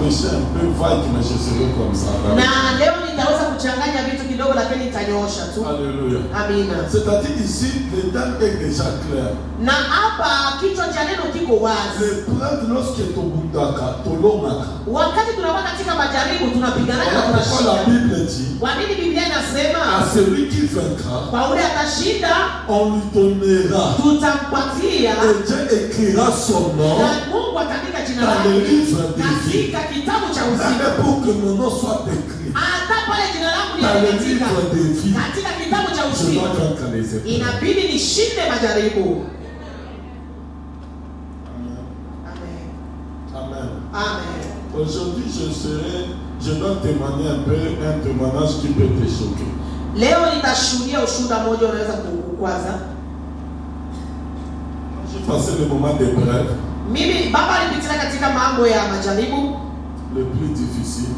prêcher un peu vague, mais je serai comme ça. Na leo nitaweza kuchanganya vitu kidogo lakini nitanyoosha tu. Alléluia. Amina. C'est-à-dire ici, le thème est déjà clair. Na hapa kichwa cha neno kiko wazi. L'épreuve lorsque tobundaka, tolongaka. Wakati tunakuwa katika majaribu tunapigana na tunashinda. La Bible dit, kwa nini Biblia inasema à celui qui vaincra, kwa yule atashinda, on lui donnera, tutampatia, et Dieu écrira son nom na Mungu ataandika jina dans le lake livre de vie. katika kitabu cha uzima. Mais pour que mon nom soit écrit Hata pale jina langu dans le liandikwa livre de vie, katika kitabu cha je uzima, dois vaincre les épreuves. inabidi nishinde majaribu. Amen. Amen. Amen. Amen. Aujourd'hui, je dois témoigner un peu un témoignage qui peut te choquer. Leo nitashuhudia ushuhuda moja unaweza kukwaza. J'ai passé le moment d'épreuve. Mimi baba alipitia katika mambo ya majaribu Le plus difficile.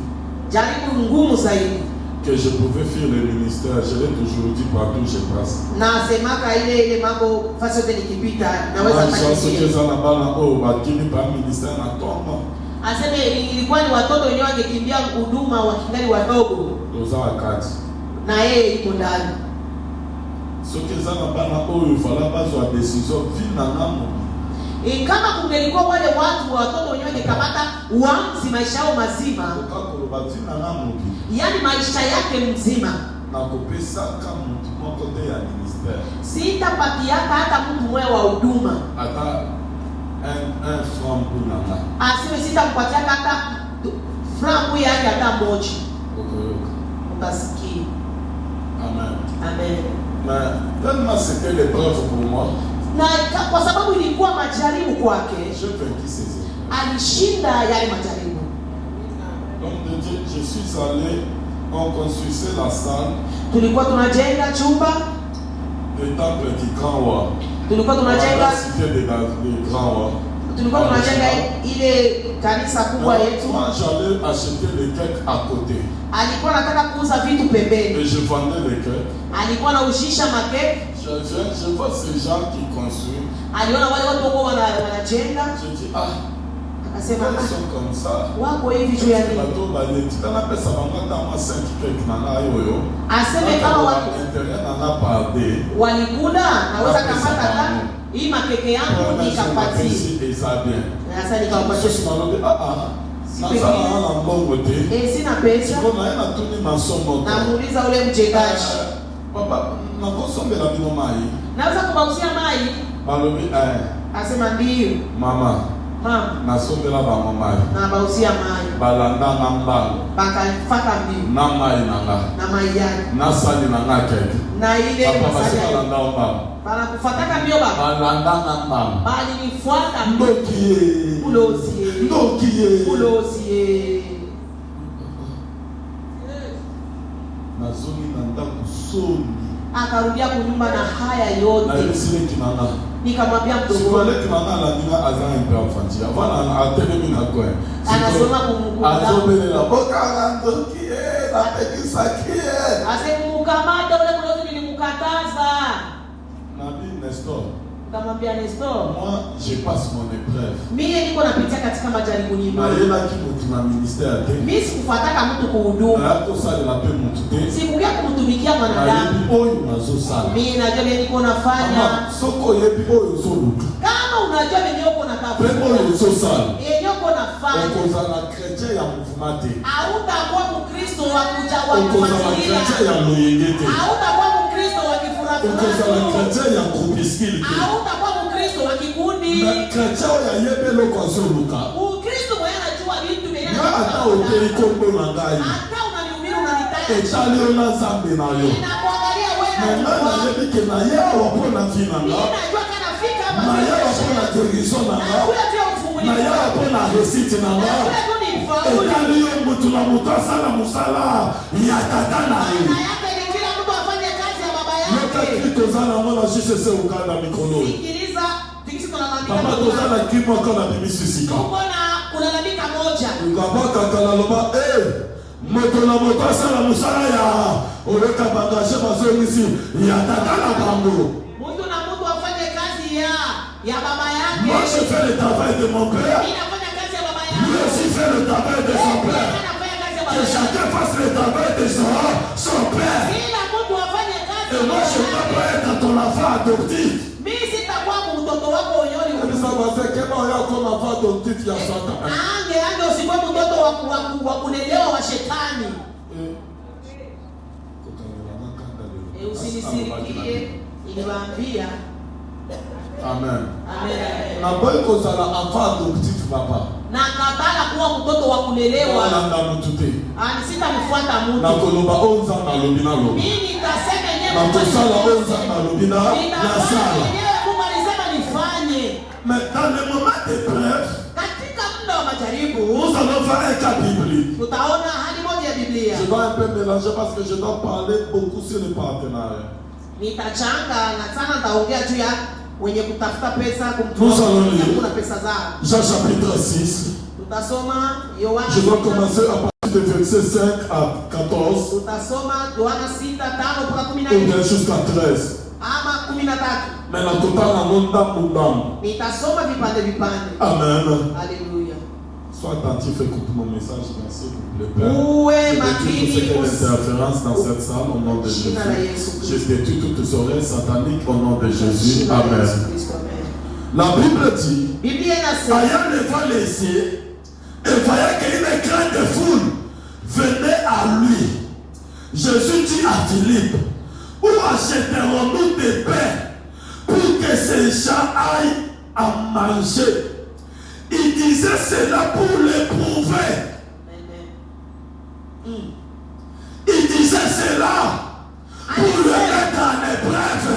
Jaribu ngumu zaidi. Que je pouvais faire le ministère, je l'ai toujours dit partout où je passe. Na semaka ile mambo fasi yote nikipita naweza kufanya. Aseme ilikuwa ni watoto wenyewe wangekimbia huduma wakingali wadogo. Doza wakati. Na yeye yuko ndani. Kama kungelikuwa wale watu watoto wenyewe wangekamata uamuzi maisha yao mazima. Yaani maisha yake mzima. Na kupesa kama mtu mmoja ya ministère. Sitapatiaka hata mtu mmoja wa huduma. Hata un franc pour nana. Aseme sitampatiaka hata franc yake hata moja. Ukasikia. Amen. Amen. Mais tellement c'était l'épreuve pour moi. Na kwa sababu ilikuwa majaribu kwake. Je vainquis ces épreuves. Alishinda yale majaribu. Donc je suis allé, on construisait la salle. Tulikuwa tunajenga chumba. Le temple du grand roi. Tulikuwa tunajenga la cité de grand roi. Tulikuwa tunajenga ile kanisa kubwa yetu. Moi j'allais acheter les cakes à côté. Alikuwa anataka kuuza vitu pembeni. Et je vendais les cakes. Alikuwa anaushisha makeki. Je vois ces gens qui construisent. Aliona wale watu wako wanajenga. Je dis akasema ils sont comme ça. Wako hivi juu ya nini? Aseme kama watu walikula naweza kapata hata hii makeke yangu nikapatia. Sasa nikampatia sina pesa. Namuuliza ule mjengaji. Naweza kubauzia mai? Asema ndio. Mama. Nasombela ba mama. Na bauzia mai. Balanda ngamba. Bakafaka mbi. Na mai nanga. Na mai yake. Na sali nanga keke. Na ile masali balanda ngamba. Bana kufataka mbio baba. Balanda ngamba. Bali nifuata ndokie. Ulozie. Ndokie. Ulozie. Nazoni nanda kusoni. Akarudia kunyumba na haya yote. Na yesile kinanga. Nikamwambia mdogo wangu. Anasema kumkubali. Asemkamata ule mlozi nilimkataza. Nabii Nestor. Nikamwambia Nestor. Moi, je passe mon épreuve. Mimi niko napitia katika majaribu nyingi. Na yeye na ministère. Mimi sikufuataka mtu kuhudumu. Sikuja kumtumikia mwanadamu. Mimi najua mimi niko nafanya. Soko yepi oyo zoluka. Kama unajua mimi niko natafuta. Yenyewe uko nafanya. Uko na chrétien ya mouvement. Hautakuwa Mkristo wa kuja wa kufuatilia. Hautakuwa Mkristo wa kifurahi. Uko na chrétien ya kubiskili. Hautakuwa Mkristo wa kikundi. Na chrétien ya yebelo kwa zoluka. Mkristo mwenye anajua vitu vyenye. Hata ukei kombo na ngai. Hata unaniumia unanitaja. Etalio na zambe na yo. Ninakuangalia wewe na na yebike na yeye wapona tina nga. Ninajua kana fika hapa. Na yeye wapona guérison na nga. Na yeye wapona réussite na nga. Etalio mtu na mutasala musala ya tata na ye. Na yake ni kila mtu afanye kazi ya baba yake. Yoka kito zana mwana shisese ukanda mikono. Sikiliza, tikisi tunalalamika. Papa tozana kimo kona bibi sisika. Uko na kulalamika moja. Ngabaka kalaloba moto na moto asala musala ya oleka bagaje bazongisi ya tata na bango. Mtu na mtu afanye kazi ya baba yake. Moi je fais le travail de mon père. Mimi nafanya kazi ya baba yangu. Lui aussi fait fait le travail de son père. Que chacun fasse le travail de son père. Et moi, je ne peux pas être ton enfant adoptif. Amen. Na boy ko sala enfant adoptif papa. Na kabala kuwa mtoto wa kulelewa. Na mutute. Sitamfuata mtu. Na koloba onza na lobina lo. Mimi nitasema yenyewe. Na kusala onza na lobina na sala. Mungu alisema nifanye. Mais dans le moment d'épreuve, katika muda wa majaribu, nous allons faire un cas biblique. Tutaona hali moja ya Biblia. Je dois un peu mélanger parce que je dois parler beaucoup sur le partenariat. Nitachanga na sana nitaongea juu ya wenye kutafuta pesa kumtuma pesa zao. Jean chapitre 6. Tutasoma Yohana. Je dois commencer à partir du verset 5 à 14. Tutasoma Yohana 6:5 mpaka 14. Ou bien jusqu'à 13. Ama 13. Mais la totale en onda mundam. Nitasoma vipande. Amen. Alléluia. Sois attentif, écoute mon message, merci s'il vous plaît, Père. Je détruis tout ce qui est l'interférence dans cette salle au nom de Jésus. Je détruis toutes les oreilles sataniques au nom de Jésus. Amen. La Bible dit, ayant devant les yeux, et voyant qu'une grande foule venait à lui, Jésus dit à Philippe, où achèterons-nous des pains pour que ces gens aillent à manger? Il disait cela pour l'éprouver. Il disait cela pour le mettre en épreuve.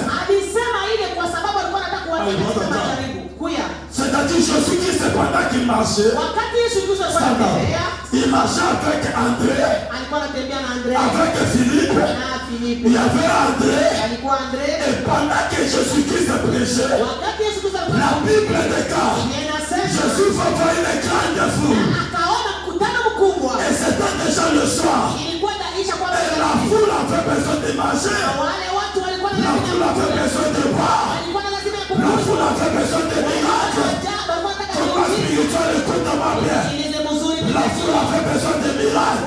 C'est-à-dire Jésus-Christ, pendant qu'il marchait, il marchait avec André, avec Philippe. Il y avait André. Et pendant que Jésus-Christ prêchait, la Bible déclare, Jésus va voir une grande foule. Et c'était déjà le soir. Et la foule avait besoin de manger. La foule avait besoin de boire. La foule avait besoin de miracles. Comment spirituel, écoute-moi bien. La foule avait besoin de miracles.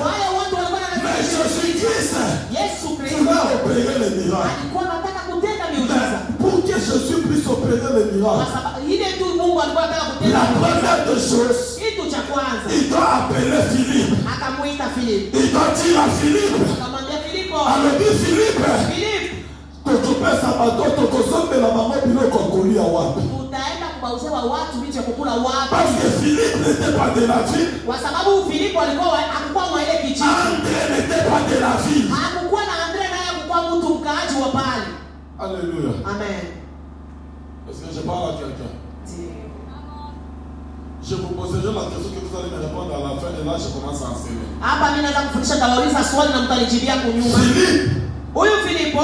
Mais Jésus-Christ pouvait opérer les miracles. Pour que Jésus puisse opérer les miracles, la première des choses, il doit appeler Philippe. Il doit dire à Philippe, alors dis Philippe, parce que Philippe n'était pas de la ville. André n'était pas de la ville. Alléluia. Amen. Est-ce que je parle à quelqu'un? Je vous poserai la question que vous allez me répondre à la fin et là je commence à enseigner. Philippe.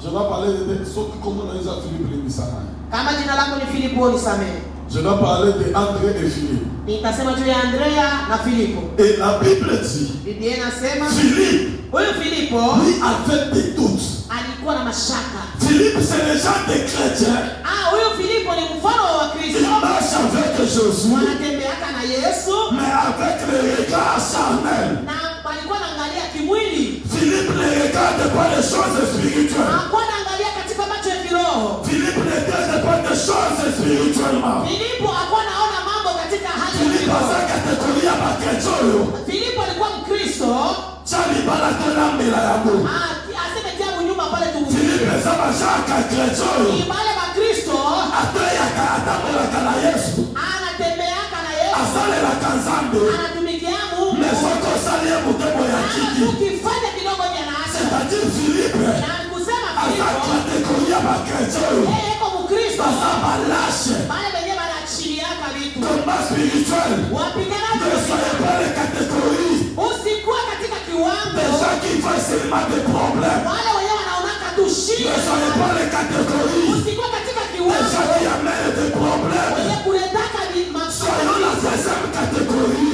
Je dois parler de ceux qui commencent à Philippe les Missanais. Je dois parler de André et Philippe. Et la Bible dit, Philippe, lui avait des doutes. Philippe, c'est le genre de chrétien. Il marche avec Jésus, mais avec le regard charnel. Philippe ne regarde pas les choses spirituelles. Philippe ne regarde pas les choses spirituellement. Philippe a sa catégorie à Baketolo. Philippe alikuwa Mkristo. Chalibala tena mbele yangu. Philippe sema shaka Ketolo. Ibale Bakristo. Atoya katamela kana Yesu. Anatembeaka na Yesu. Asale la kanzambe. Anatumikia Mungu. Mesoko salie mutebo ya chiki. Ukifanya kidogo vya nasa. C'est-à-dire Philippe. Na kusema Philippe. Asa catégorie à Baketolo. Yeye yuko Mkristo. Asa balashe. Bale benye banachiliaka vitu. Combat spirituel. Wapiganaji. Ne soyez pas les catégories. Usikuwa katika kiwango. Des gens qui font seulement des problèmes. Wale wenye wanaonaka tu shida. Ne soyez pas les catégories. Usikuwa katika kiwango. Des gens qui amènent des problèmes. Wenye kuletaka ni maswali. Soyons la deuxième catégorie.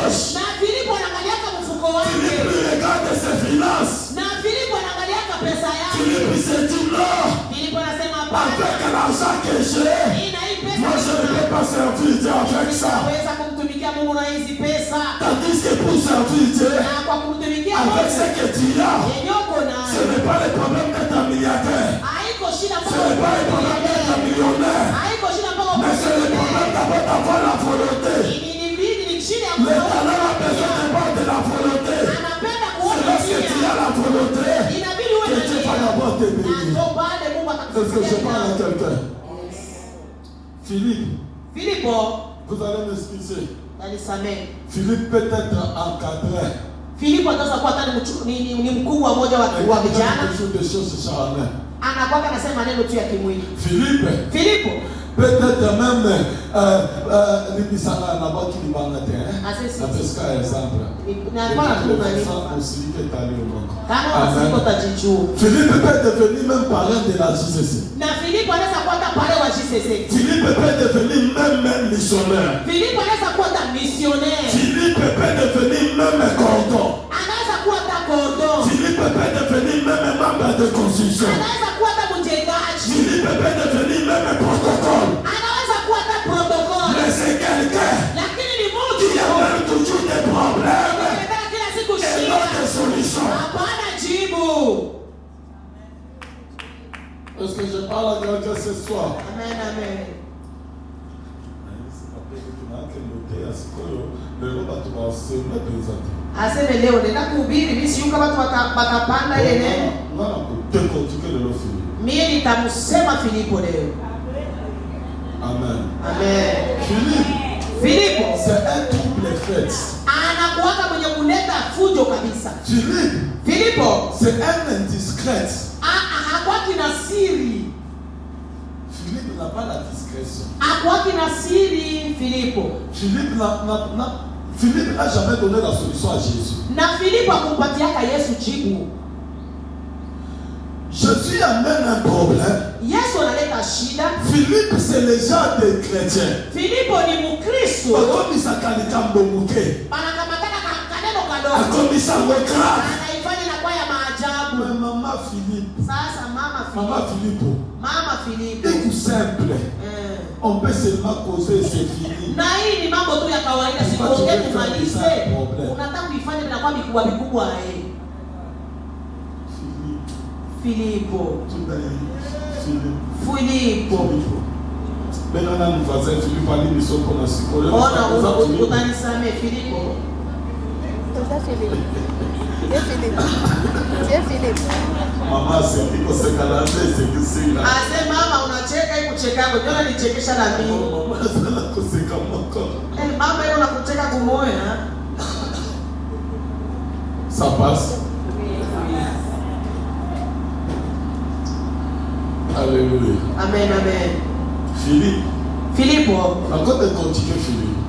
poche. Na Filipo anaangalia mfuko wake. Philippe regarde ses finances. Na Filipo anaangalia pesa yake. Philippe se dit non. Filipo anasema avec l'argent que j'ai, moi je ne peux pas servir Dieu avec ça. Tandis que pour servir Dieu, avec ce que tu as, ce n'est pas le problème d'être un milliardaire. Ce n'est pas le problème d'être un millionnaire. Mais c'est le problème d'abord d'avoir la volonté. Le talent a besoin d'abord de la volonté. C'est lorsque tu as la volonté que Dieu va d'abord te bénir. Est-ce que je parle à quelqu'un? Philippe, vous allez m'excuser. Philippe peut être encadré. Philippe anaweza kuwa hata ni mkubwa mmoja wa vijana. Anakuwa anasema maneno tu ya kimwili. Philippe peut-être même libisana na baki libangate apeska exemple na kwa kuna aussi que tali umongo kama siko tajichu. Philippe peut devenir même parrain de la JCC. Na Philippe anaweza kuwa hata parrain wa JCC. Philippe peut devenir même missionnaire. Philippe anaweza kuwa hata missionnaire. Philippe peut devenir même cordon. Anaweza kuwa hata cordon. Philippe peut devenir même membre de construction. Anaweza kuwa hata mjengaji. Philippe peut devenir même protocole. Anaweza kuwa hata protocole. Mais c'est quelqu'un qui a même toujours des problèmes et non des solutions. Hapana jibu. Est-ce que je parle à quelqu'un ce soir? Amen, amen. Aseme leo nenda kuhubiri, mimi siyuka watu wakapanda ile neno. Mimi nitamsema Filipo leo. Amen. Amen. Philippe, c'est un trouble fait. Anakuwaka mwenye kuleta fujo kabisa. Philippe, c'est un indiscret. Hakwaki na siri. Philippe n'a pas la discrétion. Hakwaki na siri Philippe. Philippe n'a jamais donné la solution à Jésus. Na Philippe akumpatiaka Yesu jibu. Jésus amène un problème. Yesu analeta shida. Philippe c'est le genre de chrétien. Philippe ni Mkristo. Akomisa kalika mbomuke. Anakamataka kaneno kadogo. Akomisa ngokra. Anaifanya na kwa ya maajabu. Mais maman Philippe. Sasa mama Philippe. C'est tout simple. On peut seulement causer c'est fini. Na hii ni mambo tu ya kawaida, sikuongee kumalize. Unataka kuifanya inakuwa mikubwa mikubwa Philippe. Benana mvaze Philippe ali misoko na sikole. Ona utanisame Philippe. C'est Philippe. Mama siko sekala sekisila. Ase mama unacheka hiyo kucheka yako. Jona nichekesha na mimi. Mama sana kuseka moko. Mama yeye unakucheka kumoya. Ça passe. Alléluia. Amen, amen. Philippe. Encore de continuer Philippe.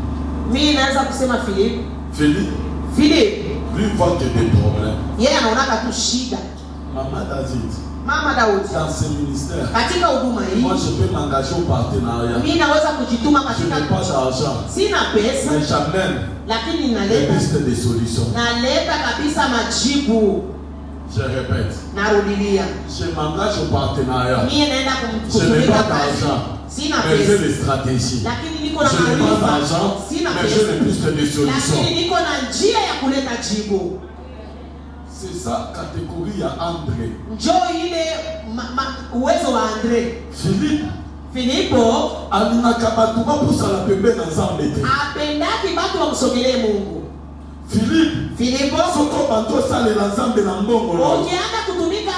Mimi naweza kusema Philippe. Philippe. Lui voit que des problèmes. Yeye anaona tu shida. Mama Daudi. Dans ce ministère. Katika huduma hii. Moi je peux m'engager au partenariat. Mimi naweza kujituma katika. Je n'ai pas d'argent. Sina pesa. Mais j'amène. Lakini naleta des solutions. Naleta kabisa majibu. Je répète. Narudilia. Je m'engage au partenariat. Mimi naenda je n'ai pas d'argent. Sina mais pesa. j'ai des stratégies. Lakini niko na je n'ai pas d'argent. Sina mais j'ai des pistes de solutions. Lakini niko na njia ya kuleta jibu. C'est ça catégorie à André. Njoo ile uwezo wa Andre. Filipo alinaka batu bapusala pembeni na Nzambe te. Apendaki batu wamsogelee Mungu. Filipo soko bantu osalela Nzambe na mbongo. Ukianza kutumika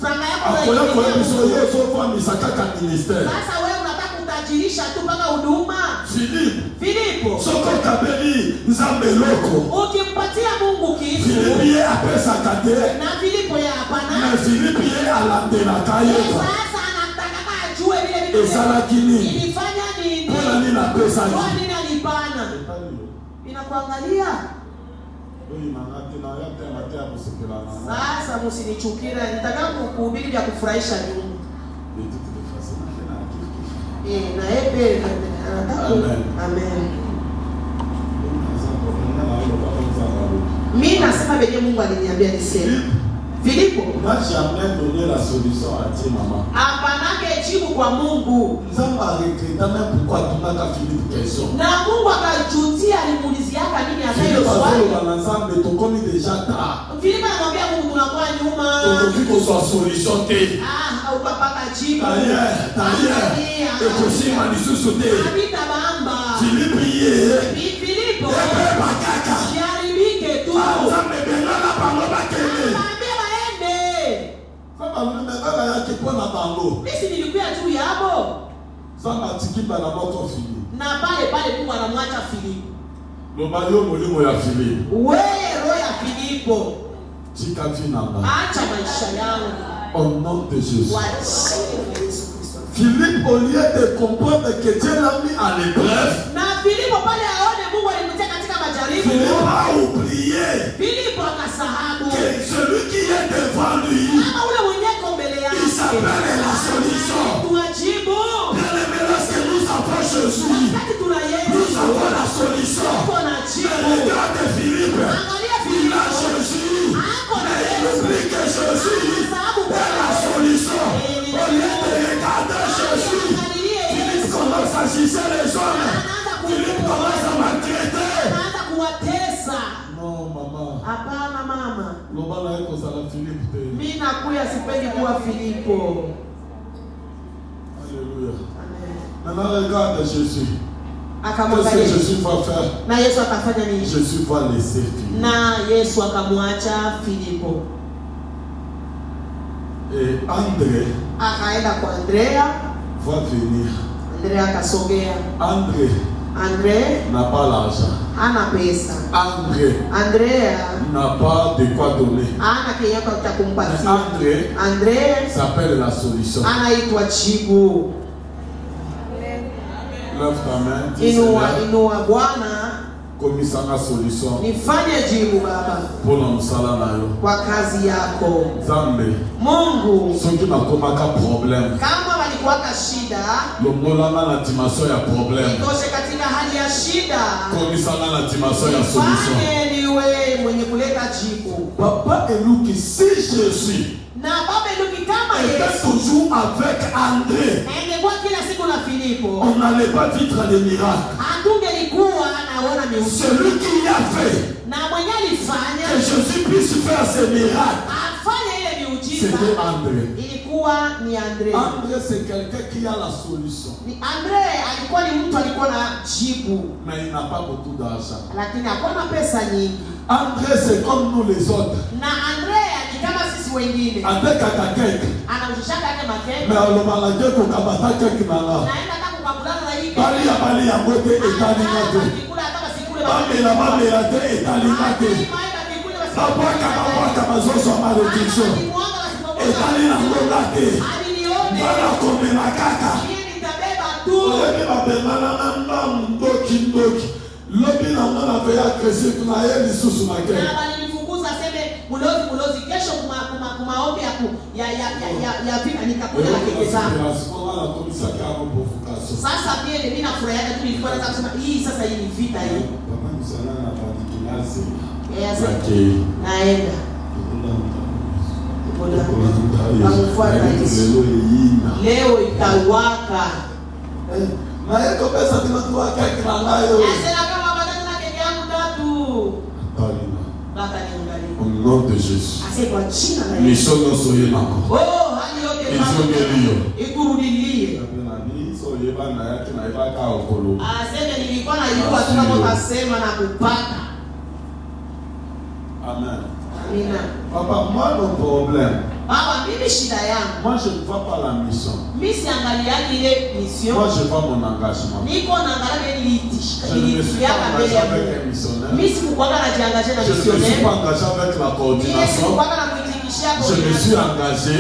franga yako akoya biso yo sofamisa kaka ministère. Sasa wewe unataka kutajirisha tu mpaka huduma. Filipo soko kabeli Nzambe loko. Ukimpatia Mungu kitu. Filipo ye apesa kate. Na Filipo ye hapana. Na Filipo ye alandela kaye. Sasa anataka ajue vile vitu. Ezalaki nini? Ilifanya nini? Pona nini na pesa hii? Kwa nini alipana? Inakuangalia. Sasa msinichukire, nitaka kuhubiri vya kufurahisha Mungu. Na yeye anataka. Amen. Nasema benye Mungu aliniambia niseme. Filipo, moi jamais donné la solution à Dieu, maman. Apanake jibu kwa Mungu. Nous avons regretté même pourquoi tu n'as pas fini de question. Na Mungu akajutia alimuuliziaka nini akayo swali. Ensemble, tu connais déjà tard. Filipo anamwambia Mungu tunakuwa nyuma. Aujourd'hui qu'on soit solution T. Au papaka jibu. Tailleur. Et aussi Manisou T. Habita bamba. Philippe yé. Filipo. Bakaka. Yaribike tu. Ensemble, benana bango bakende. Misi nilikuwa tu yabo. Samba tikipa na moto fili. Na pale Mungu anamwacha Filipo. Lobayo molimo ya Filipo. Wewe roho ya Filipo. Tika finanga. Acha maisha yangu. Au nom de Jésus. Philippe au lieu de comprendre que Dieu l'a mis à l'épreuve. Na Filipo pale aone Mungu alimtia katika majaribu. Philippe a oublié. Filipo akasahabu. Que celui qui est devant lui. Il s'appelle la solution. Bien-aimé, lorsque nous avons Jésus, nous avons la solution. Mais regarde Philippe, il a Jésus, mais il oublie que Jésus est la solution. Au lieu de regarder Jésus, Philippe commence à gisser les hommes. Philippe commence à maltraiter. Non, maman. Hapana mama. Lobana yako sala Philippe. Mimi nakuya sipendi kuwa Filipo. Alléluia. Maintenant regarde Jésus. Akamwangalia. Qu'est-ce que Jésus va faire? Na Yesu akafanya nini? Jésus va laisser Philippe. Na Yesu akamwacha Filipo. Et André akaenda kwa Andrea. Va venir. Andrea akasogea. André n'a pas l'argent. Ana pesa. Andrea n'a pas de quoi donner. Ana kinyako cha kumpatia. André s'appelle la solution. Anaitwa jibu. Lève ta main. Inua Bwana. Komisanga solution. Nifanye jibu Baba. Pona msala nayo. Kwa kazi yako. Zambe. Mungu. Soki nakomaka problème. Kama walikuwaka shida. Longolanga na dimension ya problème. Itoshe katika hali ya shida. Komisanga na dimension ya solution. Fanye niwe mwenye kuleta jibu. Papa Eluki, si Jésus. Na Baba Eluki kama Yesu toujours avec André. Ingekuwa kila siku na Filipo. On n'allait pas vivre les miracles. Hatungelikuwa naona miujiza. Celui qui a fait. Na mwenye alifanya. Que Jésus puisse faire ces miracles. Afanye ile miujiza. C'était André. Ilikuwa ni André. André c'est quelqu'un qui a la solution. Ni André alikuwa ni mtu alikuwa na jibu. Mais il n'a pas beaucoup d'argent. Lakini hakuwa na pesa nyingi. André c'est comme nous les autres. Na André ni kama sisi wengine. Avec kaka anaujishaka yake makeke. Mais on m'a dit que kabata keke nana. Naenda kama kukabulana na hii. Bali ya ngote etali ngate. Bamela te etali ngate. Babwaka bazoso malédiction. Etali na ngate. Bala komela kaka. Oyebi babemana na ndoki. Lobi na mwana veya kresi kuna ye lisusu na keke. Na balinifunguza seme mulozi kesho kumaombi ya vika nikakuja na keke zangu. Sasa pia mimi nafurahia tu nilikuwa nataka kusema hii sasa hii ni vita hii. Naenda. Leo itawaka. Na yeko pesa tunatoa keki na nayo. Sasa kama bado na keki yangu tatu. Baba niangalie. Au nom de Jésus. Asema jina la Yesu. Misono soye nako. Oh, hali yote ikurudilie. Bana yake na ibaka okolo. Aseme nilikuwa na yuko tunaposema na kupata. Amen. Amina. Papa, moi le problème. Baba, mimi shida yangu. Moi je ne vois pas la mission. Mimi siangalia ile mission. Moi je vois mon engagement. Niko naangalia ile Je ne me suis pas engagé avec un missionnaire. Mimi sikuwa najiangaje na missionnaire. Je ne me suis pas engagé avec la coordination. Je me suis engagé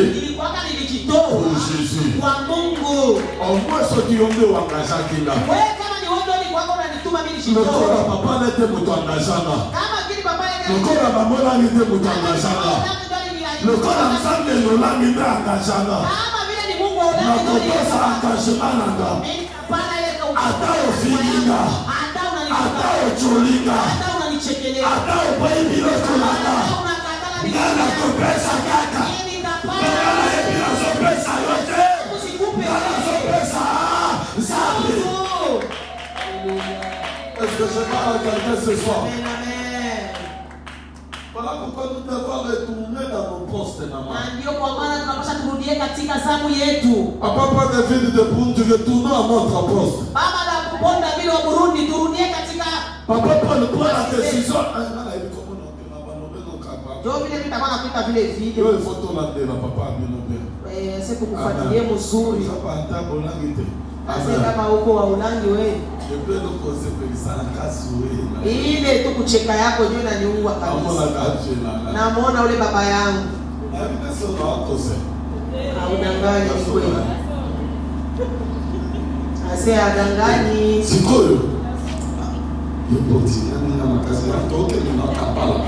pour Jésus. Au moins ceux qui ont de engagé qui là. Le corps à papa n'était pas engagé là. Le corps à maman n'était pas engagé là. Le corps à ensemble de nous n'était pas engagé là. Notre corps à engagement là. Ata au filinga. Ata au cholinga. kuchekelea. Hata upai bilo kulala. Unakatala Nana kopesa kaka. Yeye nitapata. Nana yebila sopesa yote. Usikupe. Nana sopesa. Zabi. Est-ce que je parle à quelqu'un ce soir? Amen, amen. Voilà pourquoi nous devons retourner dans nos postes, maman. Na ndio kwa maana tunapaswa turudie katika zamu yetu. Papa pas de ville de Burundi, retournons à notre poste. Baba na kuponda vile wa Burundi turudie katika. Papa prend la décision. Ndio vile nitakuwa nakuita vile vile. Yo photo la de la papa binobe. Siku kufuatilie mzuri. Papa ata bolangite. Ase kama huko wa Ulangi wewe. Jependo kose pelisana kasuri. Ile tu kucheka yako ndio inaniua kabisa. Namuona ule baba yangu. Audanganyi kweli. Ase adanganyi. Sikoyo. Yupo tiani na makazi ya toke na kabala.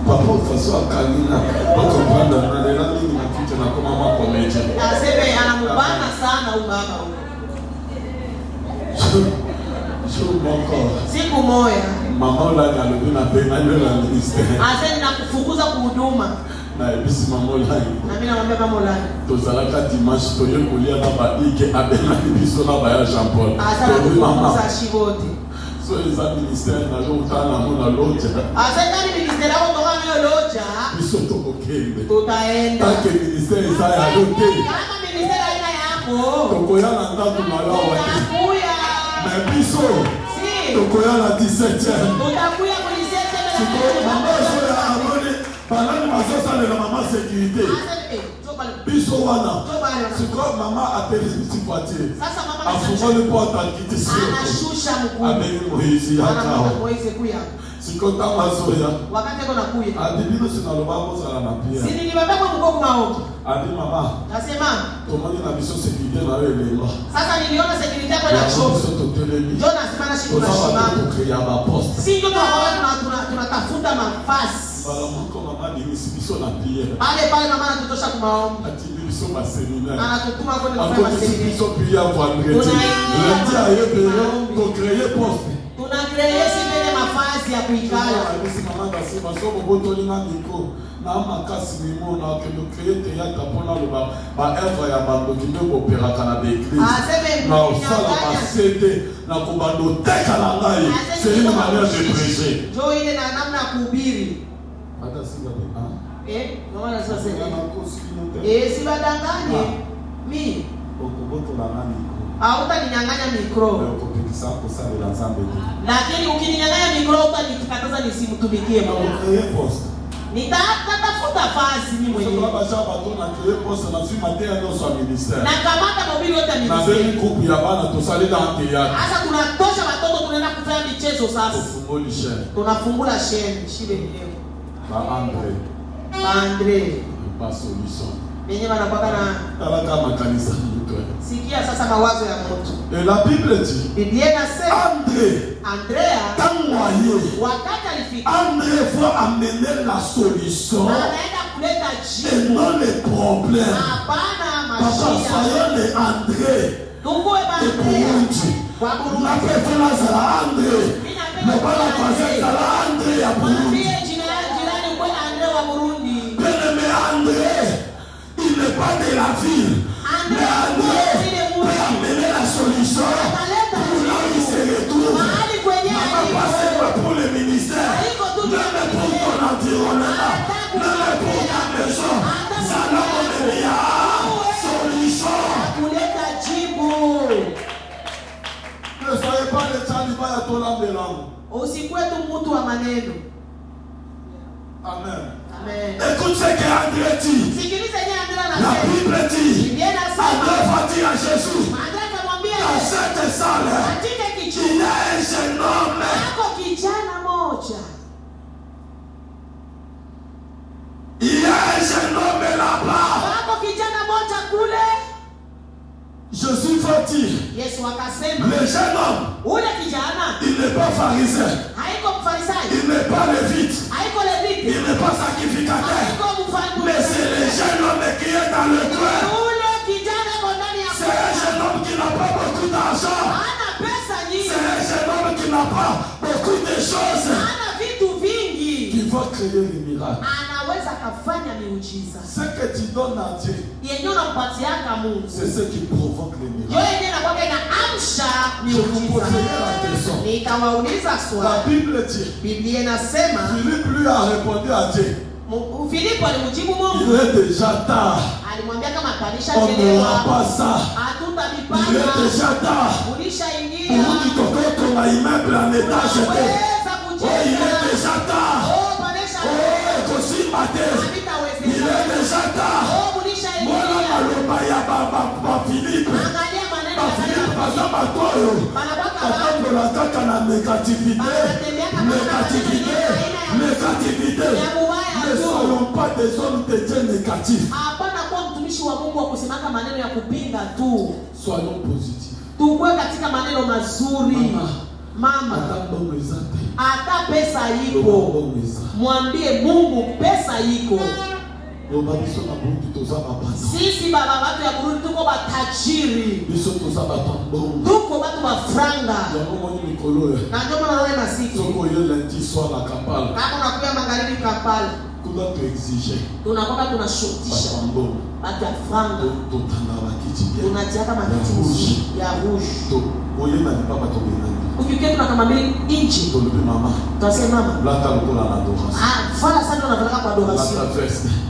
Papa façon kanina ba comprendre na lela nini na kitu na kama mama komeje. Aseme anamubana sana huyu baba huyu. Siku moja mama la ngalo na pena la ministère. Aseme nakufukuza kuhuduma. Na ebisi mama la. Na mimi namwambia mama la. Tozalaka dimanche toye kulia na ba ike abena biso na ba ya Jean Paul. Aseme mama za shibote. So eza ministère na yo utana mona loja. Aseme ministère au toka nayo loja. Biso tokokende. Tutaenda. Take ministère eza ya lote. Kama ministère aina yako. Tokoya na ndatu na lawa. Tutakuya. Na biso. Si. Tokoya na 17e. Tutakuya ku 17e. Sikoyo mama so ya amone. Banani masosa le mama sécurité. Biso wana. Sikoyo mama apelisi voiture. Sasa mama afungole porte akitisi. Anashusha mkuu. Abeni Moizi yakao. Moizi kuya. Sikota mazoya. Wakati iko nakuya. Adibino sinalobako sala na pia. Sini ni baba kwa mkoko maombi. Adi mama. Nasema. Tomoni na biso sécurité na wewe lelo. Sasa niliona sécurité kwa na show. Ndio nasema na shiku na shimama. Tukria ba poste. Si ndio tunatafuta mafasi. Bala mko mama ni biso na pia. Pale mama anatutosha kwa maombi. Ati biso ba séminaire. Anatutuma kwenda kufanya séminaire. Biso pia kwa ndreti. Lundi ayebelo to créer poste. Tuna créer sivile mafasi ya kuikala. Bisi mama basema sobo botoli na niko. Na makasi mimo na kendo créer théâtre pona lo ba œuvre ya bando kimeko opéra kana de église. Na osala ba CD na kubando teka na ngai. C'est une manière de prêcher. Jo ile na namna ya kuhubiri. Hata singa naona sasa. Sibadanganye. Mi. Okoboto na nani ko. Hautaninyang'anya mikro. Lakini ukininyang'anya mikro utanikataza nisimtumikie Mungu. Nitatafuta fasi mimi mwenyewe. Na kamata mobili yote ministeri. Sasa tunatosha watoto tunaenda kufanya michezo sasa. Tunafungula sheni shile leo. Andre. Benye wanapaka na kanisa. Sikia sasa mawazo ya mtu. Et la Bible dit Biblia inasema Andrea wakati alifika André faut amener la solution anaenda kuleta et jibu non les problèmes. hapana Papa mashida. soyons les André. Tungue Andrea kwa Burundi. La personne sera André. Le bala français sera André ya Burundi. Mwambie jirani kwa Andrea wa Burundi. Bien-aimé André, il n'est pas de la ville. Mais André peut amener la solution pour là où il se retrouve. Maman passe pour le ministère, même pour ton environnement, même pour ta maison. Ça n'a pas solution. Ne soyez pas les talibans à ton âme. Usikuwe tu mtu wa maneno. Amen. Amen. Écoute ce que André dit. Sikiliza yeye Andrea La anasema. Bible dit. André va dire à Jésus. Andrea akamwambia Dans cette salle, katika il y kichumba a un jeune homme. ako kijana moja. Il y a un jeune homme là-bas. Ako kijana moja kule. Jésus va dire. Yesu akasema. Le jeune homme. Ule kijana. Il n'est pas pharisien. Haiko mfarisayo. Il n'est pas lévite. Haiko levite. Il n'est pas sacrificateur. Haiko mfano. Mais c'est le jeune homme qui est dans le coin. Ule kijana kwa ndani ya C'est un jeune homme qui n'a pas beaucoup d'argent. Hana pesa nyingi. C'est n'a pas beaucoup de choses qui vont créer les miracles. Ce que tu donnes à Dieu, c'est ce qui provoque les miracles. Je vous poserai la question. La Bible dit, Philippe lui a répondu à Dieu. Il est déjà tard. On n'aura pas ça. Il est déjà tard. Pour qu'on a immeuble en étage. Oh, il est déjà tard. Oh, aussi matin. Il est déjà tard. Voilà Malobaya Baba Philippe. Négativité. Ne soyons pas des hommes de Dieu négatifs. Soyons positifs. Mama, hata pesa iko. Mwambie Mungu pesa iko. Sisi baba watu ya Burundi tuko batajiri. Tuko watu wa franga. Na ndio maana wewe na sisi. Kama unakuja magharibi Kampala. Tunakwenda tunashutisha. Batu ya franga. Tunatiaka matiti ya rouge. Ukikia tunakamambili inchi. Tunasema mama. Fala sana unavalaka kwa adoration.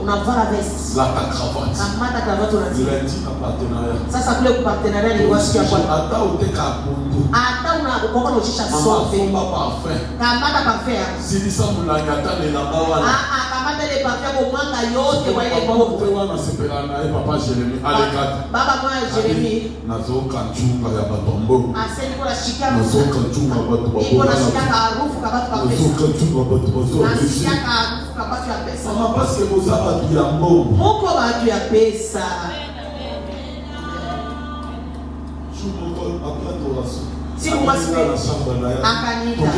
Unavala vest. Kamata cravate unatia. Sasa kule kupartenariat ni wasi ya kwa. Hata unakoka unachisha sote. Kamata parfait. Kamata ile parfait kwa mwanga yote kwa ile bombo. Baba mwa Jeremy. Nazoka chunga ya batombo. Aseni kwa shika. Nazoka chunga watu wa Iko na shika harufu kabatu kwa pesa. Nazoka chunga watu wa pesa. Shika harufu kabatu ya pesa. Mama parce que vous avez du ambo. Moko watu ya pesa. Chumoko après adoration. Si vous m'assumez. Akanita.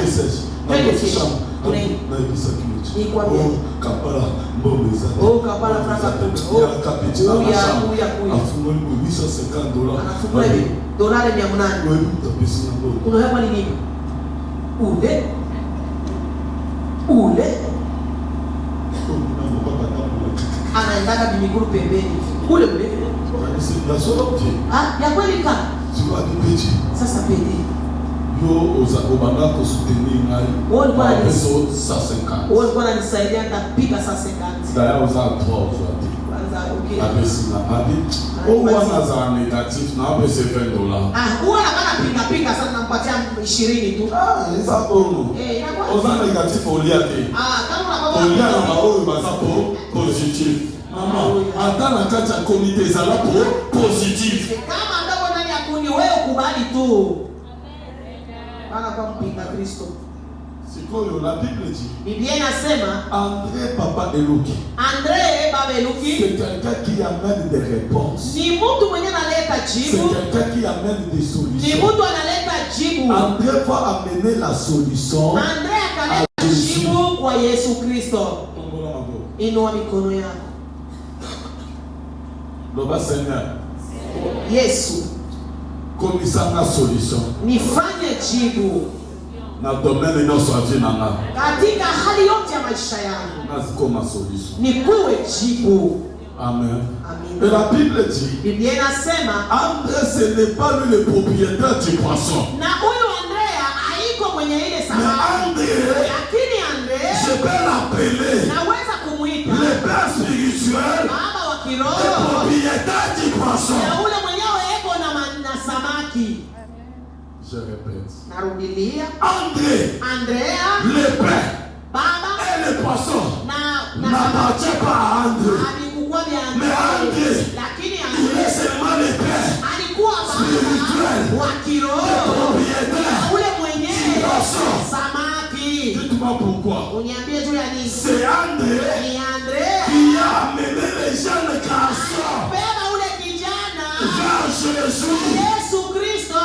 Kapala mbomeza. Oh kapala franga tu. Oh kuya. Afungoli kwa $850. Anafungula $800. Wewe utapesa ngo. Unahepa nini? Ule. Anaendaka bimiguru pembeni. Ule. Ya solote. Ya kweli ka. Ziwa kipechi. Sasa pedi. Yo obanga ko soutenir ngai. Wona peso 150. Wona nisaidia nitapiga 150. Daya uza 3 aujourd'hui. Kwanza okay. Abesina abi. Wana za negatif na abese $20. Wona kana pinga sana nampatia 20 tu. Isa bono. Oza negatif oliate. Kama unapata oliate na oyo basapo positif. Mama, atana kacha comité za la positif. Kama ndako ndani ya kundi wewe kubali tu. Ana kwa mpinga Kristo. Sikoyo la Bible dit. Biblia inasema André Papa Eluki. André Baba Eluki. C'est quelqu'un qui amène des réponses. Ni mtu mwenye analeta jibu. C'est quelqu'un qui amène des solutions. Ni mtu analeta jibu. André va amener la solution. André akaleta jibu kwa Yesu Kristo. Inua mikono yako. Loba Seigneur. Yesu. Komisa na solution. Nifanye jibu. Na domaine inoso avinanga. Katika hali yote ya maisha yangu. Naziko ma solution. Nikuwe jibu. Amen. Amen. Et la Bible dit. Biblia inasema André ce n'est pas lui le propriétaire du poisson. Na huyo Andrea haiko mwenye ile samaki. Mais André. Lakini André. Je peux l'appeler. Naweza kumuita. Le père spirituel. Baba wa kiroho. Le propriétaire du poisson. Na ule mwenyewe eko na samaki. Je répète. Narudilia. Andrea. Le père. Baba. Et le poisson. N'appartient pas à André. Mais André. Lakini il est seulement le père. Alikuwa spirituel. Wa kiroho. Le propriétaire. Ule mwenyewe. Samaki. Dites-moi pourquoi. Uniambie juu ya nini? C'est André. Ni André. Qui a amené les jeunes garçons. Beba ule kijana. Vers Jésus. Yesu Kristo.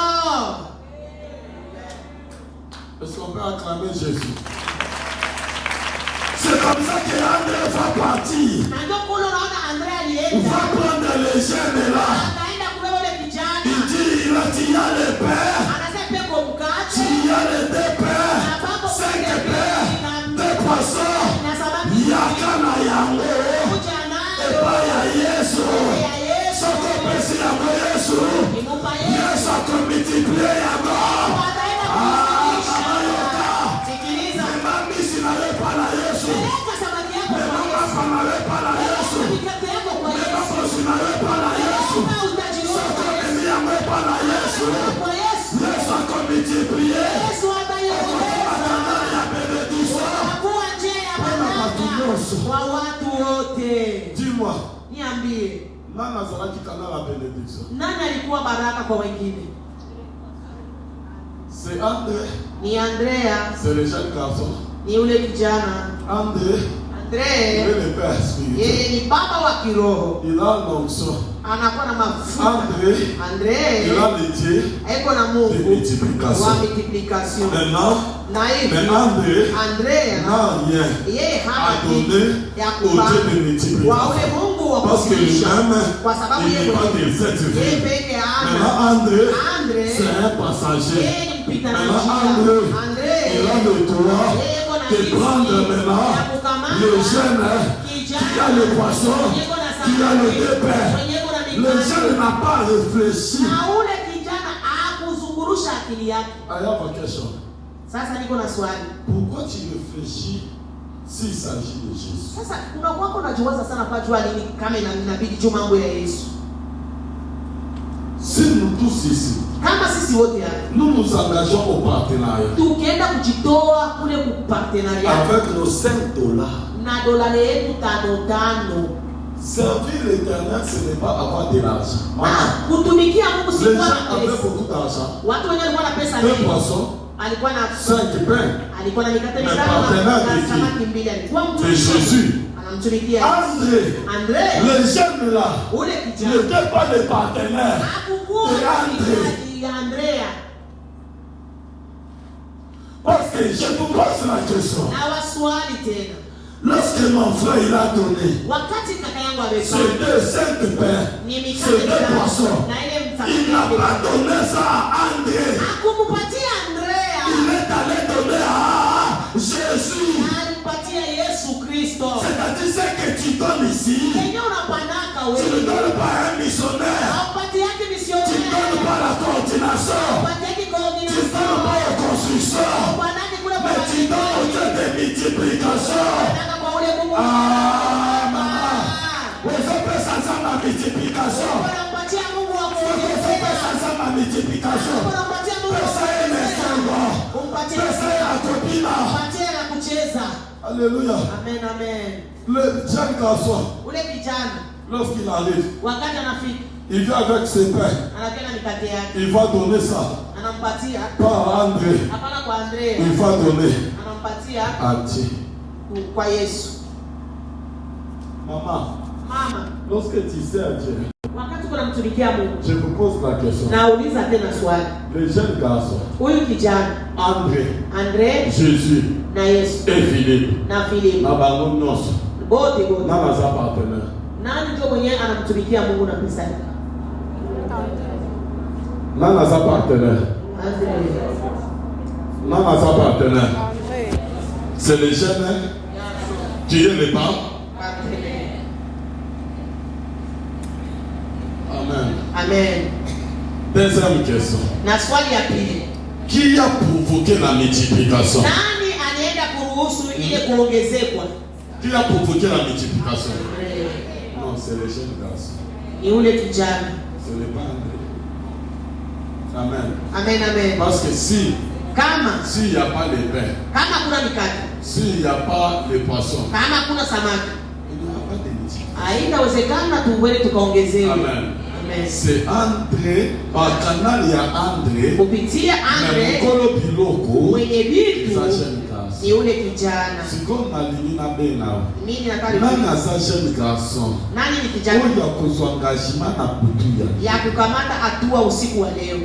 Est-ce qu'on peut acclamer Jésus? C'est comme ça que André va partir. Il va prendre les jeunes là. Il dit, il a le père. Tu as les deux pères. multiplier. Yesu ataiongeza. Itakuwa njia ya baraka kwa watu wote. Dis-moi. Niambie. Nani alikuwa baraka kwa wengine? C'est André. Ni Andrea. C'est le jeune garçon. Ni yule kijana. André. Yeye ni baba wa kiroho. Il a l'onction. Anakuwa na mafuta. André. Il a l'étier. Eko na Mungu. De multiplication. Wa multiplication. Maintenant. Na hivi. André. n'a rien. Yeye hana donné au Dieu de multiplication. Wa ule Mungu wa parce que lui-même, kwa sababu il n'est pas de cette vie. Maintenant André. C'est un passager. Maintenant André. Il a le droit de prendre maintenant le jeune qui a le poisson, qui a le deux pains. Le jeune n'a pas réfléchi. I have a question. Sasa niko na swali. Pourquoi tu réfléchis s'il s'agit de Jésus? Sasa unakuwa unajiwaza sana kwa jua nini kama inabidi juu mambo ya Yesu. Si nous tous ici, kama sisi wote hapa, nous nous engageons au partenariat. Tukienda kujitoa kule ku partenariat avec nos $5. Na dolari yetu 5. Servir l'Éternel, ce n'est pas avoir de l'argent. Kutumikia Mungu si kwa pesa. Les gens avaient beaucoup d'argent. Watu wengi walikuwa na pesa nyingi. 2 poissons. Alikuwa na 5 pains. Alikuwa na mikate 5 na samaki 2. Alikuwa mtu de Jésus. Anamtumikia André. Le jeune là. Ule kijana. N'était pas le partenaire. Hakukuwa Andrea. Parce que je vous pose la question. Na waswali tena. Lorsque mon frère il a donné ces 5 pains, ces 2 poissons, il n'a pas donné ça à André. Il est allé donner à Jésus. C'est-à-dire ce que tu donnes ici, tu ne donnes pas à un missionnaire, tu ne donnes pas à la coordination, tu ne donnes pas aux constructions, mais tu donnes au Dieu de multiplication. Ah, maman, vous avez ça ma multiplication. Vous avez ça ma multiplication. Personne n'est sans personne à copina. Alléluia. Amen, amen. Le jeune garçon, lorsqu'il arrive, il vient avec ses pains. Il va donner ça. Pas à André. Il va donner à Dieu. Maman, lorsque tu sers Dieu, je vous pose la question. Le jeune garçon, André, Jésus et Philippe, partenaire. Partenaire. C'est le jeune qui est le pape. Amen. Amen. Deuxième question. Qui a provoqué la multiplication? Qui a provoqué la multiplication? Non, c'est le jeune garçon. Ce n'est pas André. Amen. Amen, amen. Parce que s'il n'y a pas les pains, s'il n'y a pas les poissons, il n'y aura pas de multiplication. Amen. C'est André, par canal il y a André, mais mkolo biloko, ni ule kijana. Siko nalini na bena. Nani asa jeune garçon? Nani ni kijana? Oya kuzwa engagement na kutuya. Ya kukamata hatua usiku wa leo.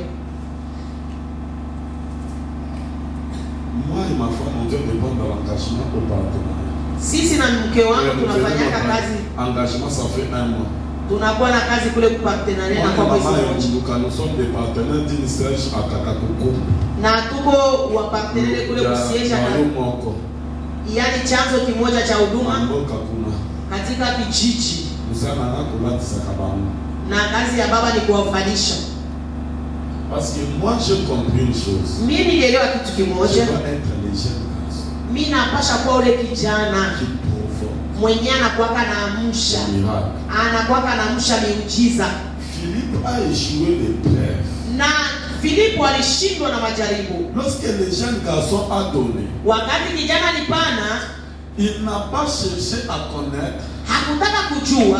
Moi et ma femme on vient de prendre l'engagement au partenariat. Sisi na mke wangu tunafanya kazi. Engagement ça fait 1 mois. Tunakuwa na kazi kule ku partenariat na kwa mwezi mmoja. Nous sommes des partenaires d'une siège à Kakakoko. Na tuko wa partenaire kule kusiesha na yaani chanzo kimoja cha huduma katika kijiji. Na kazi ya baba ni kuwafundisha. Parce que moi j'ai compris une chose. Mimi nilielewa kitu kimoja. Mimi napasha kuwa ule kijana mwenye anakuwa anaamsha. Anakuwa anaamsha miujiza. Philippe a échoué l'épreuve. Na Filipo alishindwa na majaribu. Lorsque le jeune garçon a donné, Wakati kijana alipana, il n'a pas cherché à connaître hakutaka kujua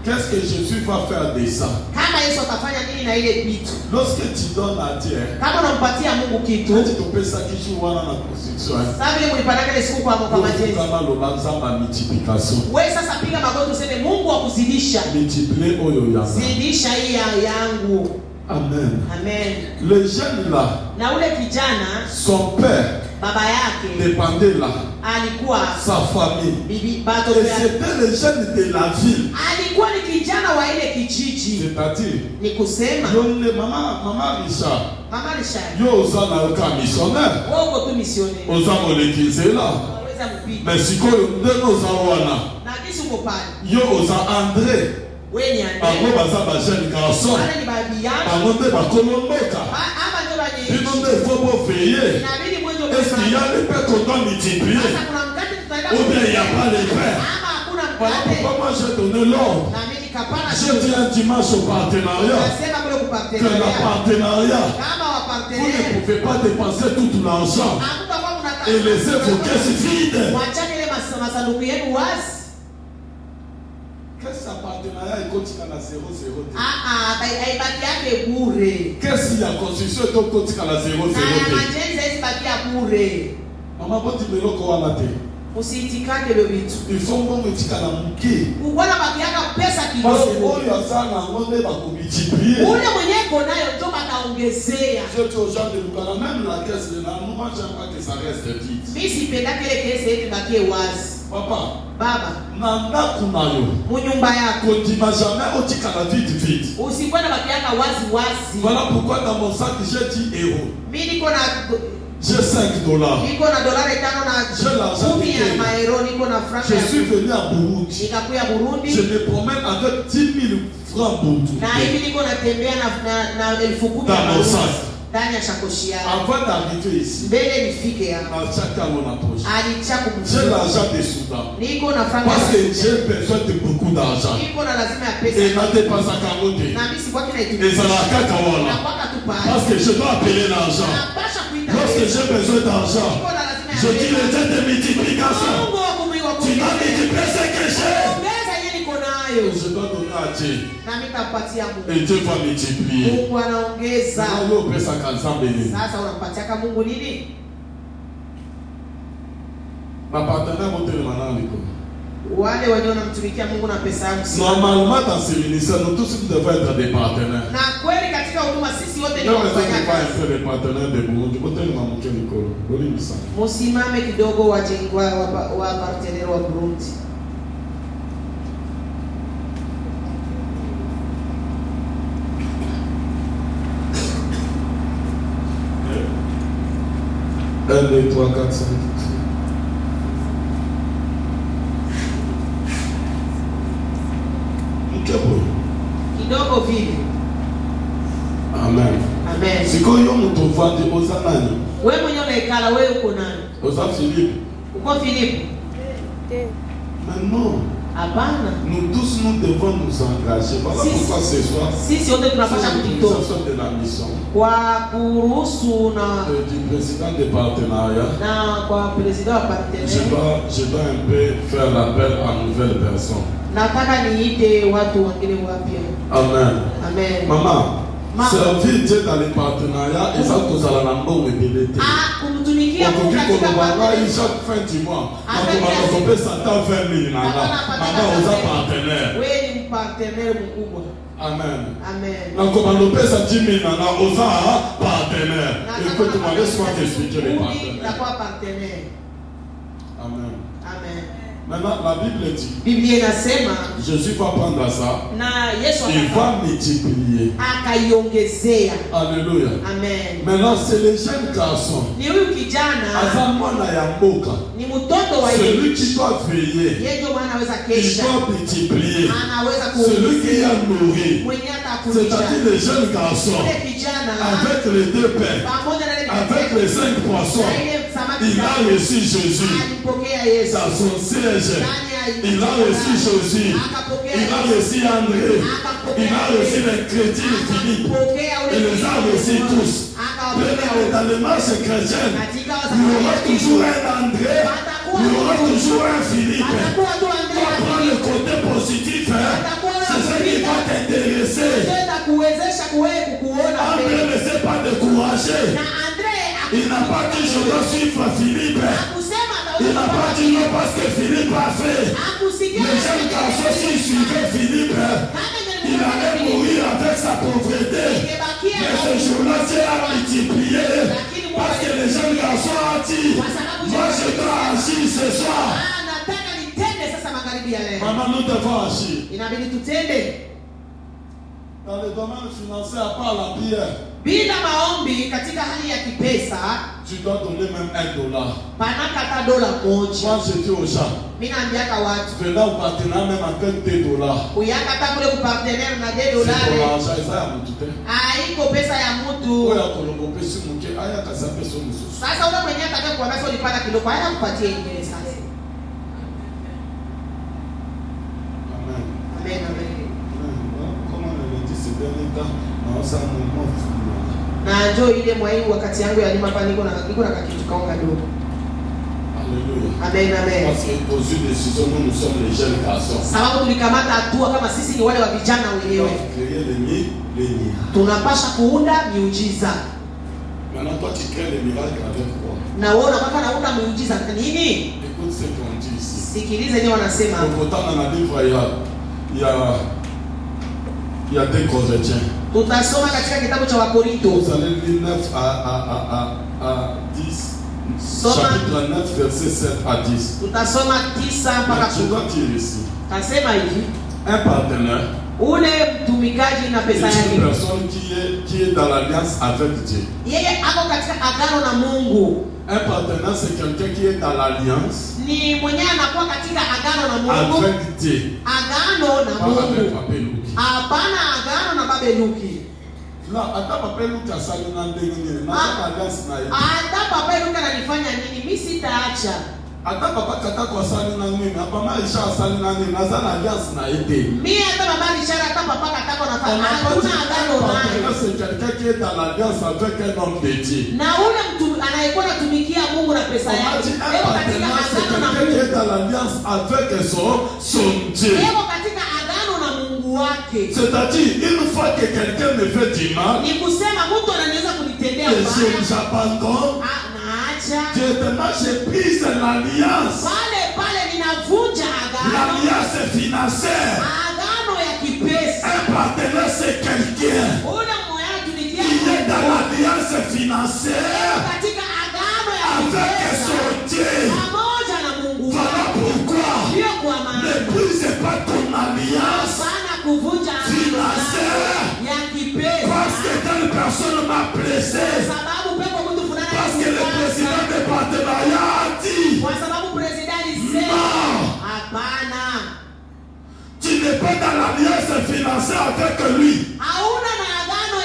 qu'est-ce que Jésus va faire de ça. kama Yesu atafanya nini na ile kitu. Lorsque tu donnes à Dieu, Kama unampatia Mungu kitu, quand tu te pèses ça qui joue dans la construction, sasa vile mlipanaka ile siku kwa majenzi. kama l'obazamba multiplication. Wewe sasa piga magoti useme Mungu akuzidisha. Multiplier oyo yanga. Zidisha hii yangu. Amen. Amen. Le jeune là, Na ule kijana, son père baba yake dépendait là, alikuwa sa famille. bibi bato Et yake. c'était le jeune de la ville. Alikuwa ni kijana wa ile kijiji. C'est-à-dire, Ni kusema yonde maman Richard, Mama Richard, yo oza na yoka missionnaire, wewe uko tu misionnaire. oza molekizela. Unaweza mpika. Mais sikoyo ndenge oza wana, Na kisi uko pale. yo oza André, Wewe ni bango Andrea. baza ba jeune garçon, Wale ni babi yako. bango nde bakolomboka. Ama ndio baje. Bino nde faut vous veiller. Inabidi mwenzo Est-ce qu'il y a le pain qu'on doit multiplier? Sasa kuna mkate tutaenda. Ou bien il n'y a pas le pain? Ama hakuna Voilà mkate. pourquoi moi j'ai donné l'ordre. Na mimi nikapana. Je dis un dimanche au partenariat Nasema kule que le kupartenariat. partenariat, Kama wa vous ne partenaire. pouvez pas dépenser tout l'argent Hakutakuwa mnataka. et laisser vos caisses vides. Mwachane ile masanduku yenu wazi. Qu'est-ce que partenariat est continue à 0-0? Haibaki yake bure. Qu'est-ce qu'il y a construction et donc continue à 0-0? Na ya majenzi haibaki ya bure. Maman, quand tu me l'as quoi maté? Usiitikake ile vitu. Il faut qu'on me tika na mke. Ukona baki yaka pesa Parce que kidogo. oh ya sana ngone ba ko multiplier. Ule mwenyewe uko nayo ndio bataongezea. Je dis aux gens de Lugana, même la caisse de la moi j'aime pas que ça reste vide. Mimi sipendake ile kesi yetu bakie wazi. Papa, Baba, nanda kunayo. munyumba yako Continue jamais au tika la vide. usikwenda baki yaka wazi wazi. Voilà pourquoi dans mon sac j'ai 10 euros. Mimi niko na J'ai 5 dollars. niko na dolari 5 J'ai na l'argent 10 ya de maero, niko na franka Je ya suis venu à Burundi. nikakuya Burundi. Je me promène avec 10 000 francs Burundi. Na hivi niko natembea na 10,000 Dans mon Burundi sac. ndani ya shakoshi yake. Avant d'arriver ici, Mbele nifike hapa dans chaque cas on approche. alicha J'ai kumshika. l'argent des Soudan. Niko na franka Parce que ya j'ai besoin de beaucoup d'argent. niko na lazima ya Et pesa. n'a dépassé qu'à côté. Na mimi sikwaki na Et itumia. ça la caca Na voilà. kwaka tu pale. Parce que je dois appeler l'argent. Napasha kuita. Lorsque j'ai besoin d'argent, Niko na lazima ya je dis le pesa. Dieu de multiplication. Mungu wa kumiwa Tu dois multiplier ce que j'ai. ongeza yeye niko nayo. Je dois donner à Dieu. Na mimi nitampatia Mungu. Et Dieu va multiplier. Mungu anaongeza. Sasa wewe pesa kanza mbele. Sasa unampatia kama Mungu nini? Ma partenaire monte le manant liko. Wale wenye wanamtumikia Mungu na pesa yao. Normalement dans ce ministère, nous tous nous devons être des partenaires. Na kweli katika huduma sisi wote ni Leo mzee wafanya pas kazi. un peu des partenaires de Burundi. Monte le manant liko. Boli misa. Musimame kidogo wajengwa wa partenaire wa Burundi. Un, deux, trois, quatre, cinq. Kidogo vile. Amen. Amen. Sikoyo mtu vandi oza nani? Wewe mwenyewe unaikala wewe uko nani? Oza Philippe. Uko Filipo? Mais non. Hapana. Nous tous nous devons nous engager. Voilà pourquoi ce soir, Sisi wote tunapasha kujitoa l'utilisation de la mission kwa kuruhusu na du président de partenariat. kwa president wa partenaire. Je dois un peu faire l'appel à nouvelles personnes. Nataka niite watu wengine wapya. Amen. Amen. Maman, servir Dieu dans les partenariats et ça cause à la nambon et belete. Kumtumikia Mungu Okoki katika kolobanga partenaire. chaque fin du mois. Donc on peut s'attendre 20 000 nanga. Maman oza partenaire. Wewe ni partenaire mkubwa. Amen. Amen. Donc on va le ça 10 000 nanga oza partenaire. Écoute-moi, laisse-moi t'expliquer les partenaires. Itakuwa partenaire. Amen. Amen. Maintenant, la Bible dit, Biblia inasema Jésus va prendre ça, na Yesu il va multiplier. akaiongezea. Alléluia. Amen. Maintenant, c'est les jeunes garçons. Ni huyu kijana Azamwana ya mboka. ni mtoto wa Celui qui doit veiller, yeye ndio maana anaweza il kesha. doit multiplier. Anaweza Celui qui a nourri, mwenye atakulisha. c'est-à-dire les jeunes garçons, Ile kijana avec les 2 pains, pamoja na ile avec les 5 poissons, na ile samaki il a reçu Jésus dans son siège. Il a reçu Jésus. Il a reçu André. Il a reçu les chrétiens Philippe. Il les a reçus tous. Dans les marches chrétiennes, il y aura toujours un André. Il y aura toujours un Philippe. Tu prends le côté positif. C'est ce qui va t'intéresser. André ne s'est pas découragé. Il n'a pas dit je dois suivre Philippe. Il n'a pas dit non parce que Philippe a fait. Les jeunes garçons s'ils suivaient Philippe, il allait mourir avec sa pauvreté. Mais ce jour-là, Dieu a multiplié. Parce que les jeunes garçons ont dit, moi je dois agir ce soir. Maman, nous devons agir. Dans le domaine financier, à part la prière, bila maombi katika hali ya kipesa, tu dois donner même $1. Panaka hata dola moja. Moi je dis aux gens, mimi naambiaka watu, venez au partenaire même avec $2. Kuyaka hata kule kupartenaire na $2. Haiko pesa ya mtu. Sasa ule mwenye atakaye kuambia sio ulipata kilo kwa hata kupatia ingine sasa. Amen. Amen, amen. Na njoo ile mwai wakati yangu ya lima pa niko na kakitu kaonga dogo. Alléluia. Amen, amen. Parce que aux yeux des décisions, nous sommes les jeunes garçons. Sababu tulikamata hatua kama sisi ni wale wa vijana wenyewe. Créer les nids. Tunapasha kuunda miujiza. Maintenant toi tu crées les miracles avec quoi? Na wewe unataka naunda miujiza nini? Écoute ce qu'on dit ici. Sikilize ni wanasema. Pourtant dans la livre il y a des Corinthiens. Tutasoma katika kitabu cha Wakorinto. Vous allez lire 9 à 10. Chapitre 9 verset 7 à 10. Tutasoma 9 mpaka 10. Tu dois dire ici. Kasema hivi. Un partenaire. Ule mtumikaji na pesa yake. Une personne qui est dans l'alliance avec Dieu. Yeye ako katika agano na Mungu. Un partenaire c'est quelqu'un qui est dans l'alliance. Ni mwenye anakuwa katika agano na Mungu. Avec Dieu. Agano na Mungu. Hapana agano na Babeluki. La hata Babeluki asali na ndenge na alliance na yeye. Hata Babeluki ananifanya nini? Mimi sitaacha. Hata baba kata kwa asali na mimi, hapa maisha asali na mimi, na sana alliance na yeye. Mimi hata baba ishara hata papa kata kwa nafanya. Hakuna agano naye. C'est quelqu'un qui est dans l'alliance avec un homme de Dieu. Na ule mtu anayekuwa anatumikia Mungu na pesa yake. Leo katika agano na Mungu. Qui est dans l'alliance avec son Dieu. Leo katika agano na Mungu wake. C'est-à-dire une fois que quelqu'un me fait du mal, ni kusema mtu anaweza kunitendea mbaya. J'abandonne. Directement j'ai pris l'alliance. Pale ninavunja agano. L'alliance financière. Agano ya kipesa. Un partenaire c'est quelqu'un. Ule mmoja tulikia. Il est dans l'alliance financière. Katika agano ya avec son Dieu. Pamoja na Mungu. Voilà pourquoi. Ndio kwa maana. Ne brise pas ton alliance. Sana kuvunja financière. Ya kipesa. Parce que telle personne m'a blessé. Sababu pepo mtu fulani. Parce que le président de partenariat a dit. Kwa sababu president alisema. Hapana. Tu n'es pas dans l'alliance financière avec lui. Hauna na agano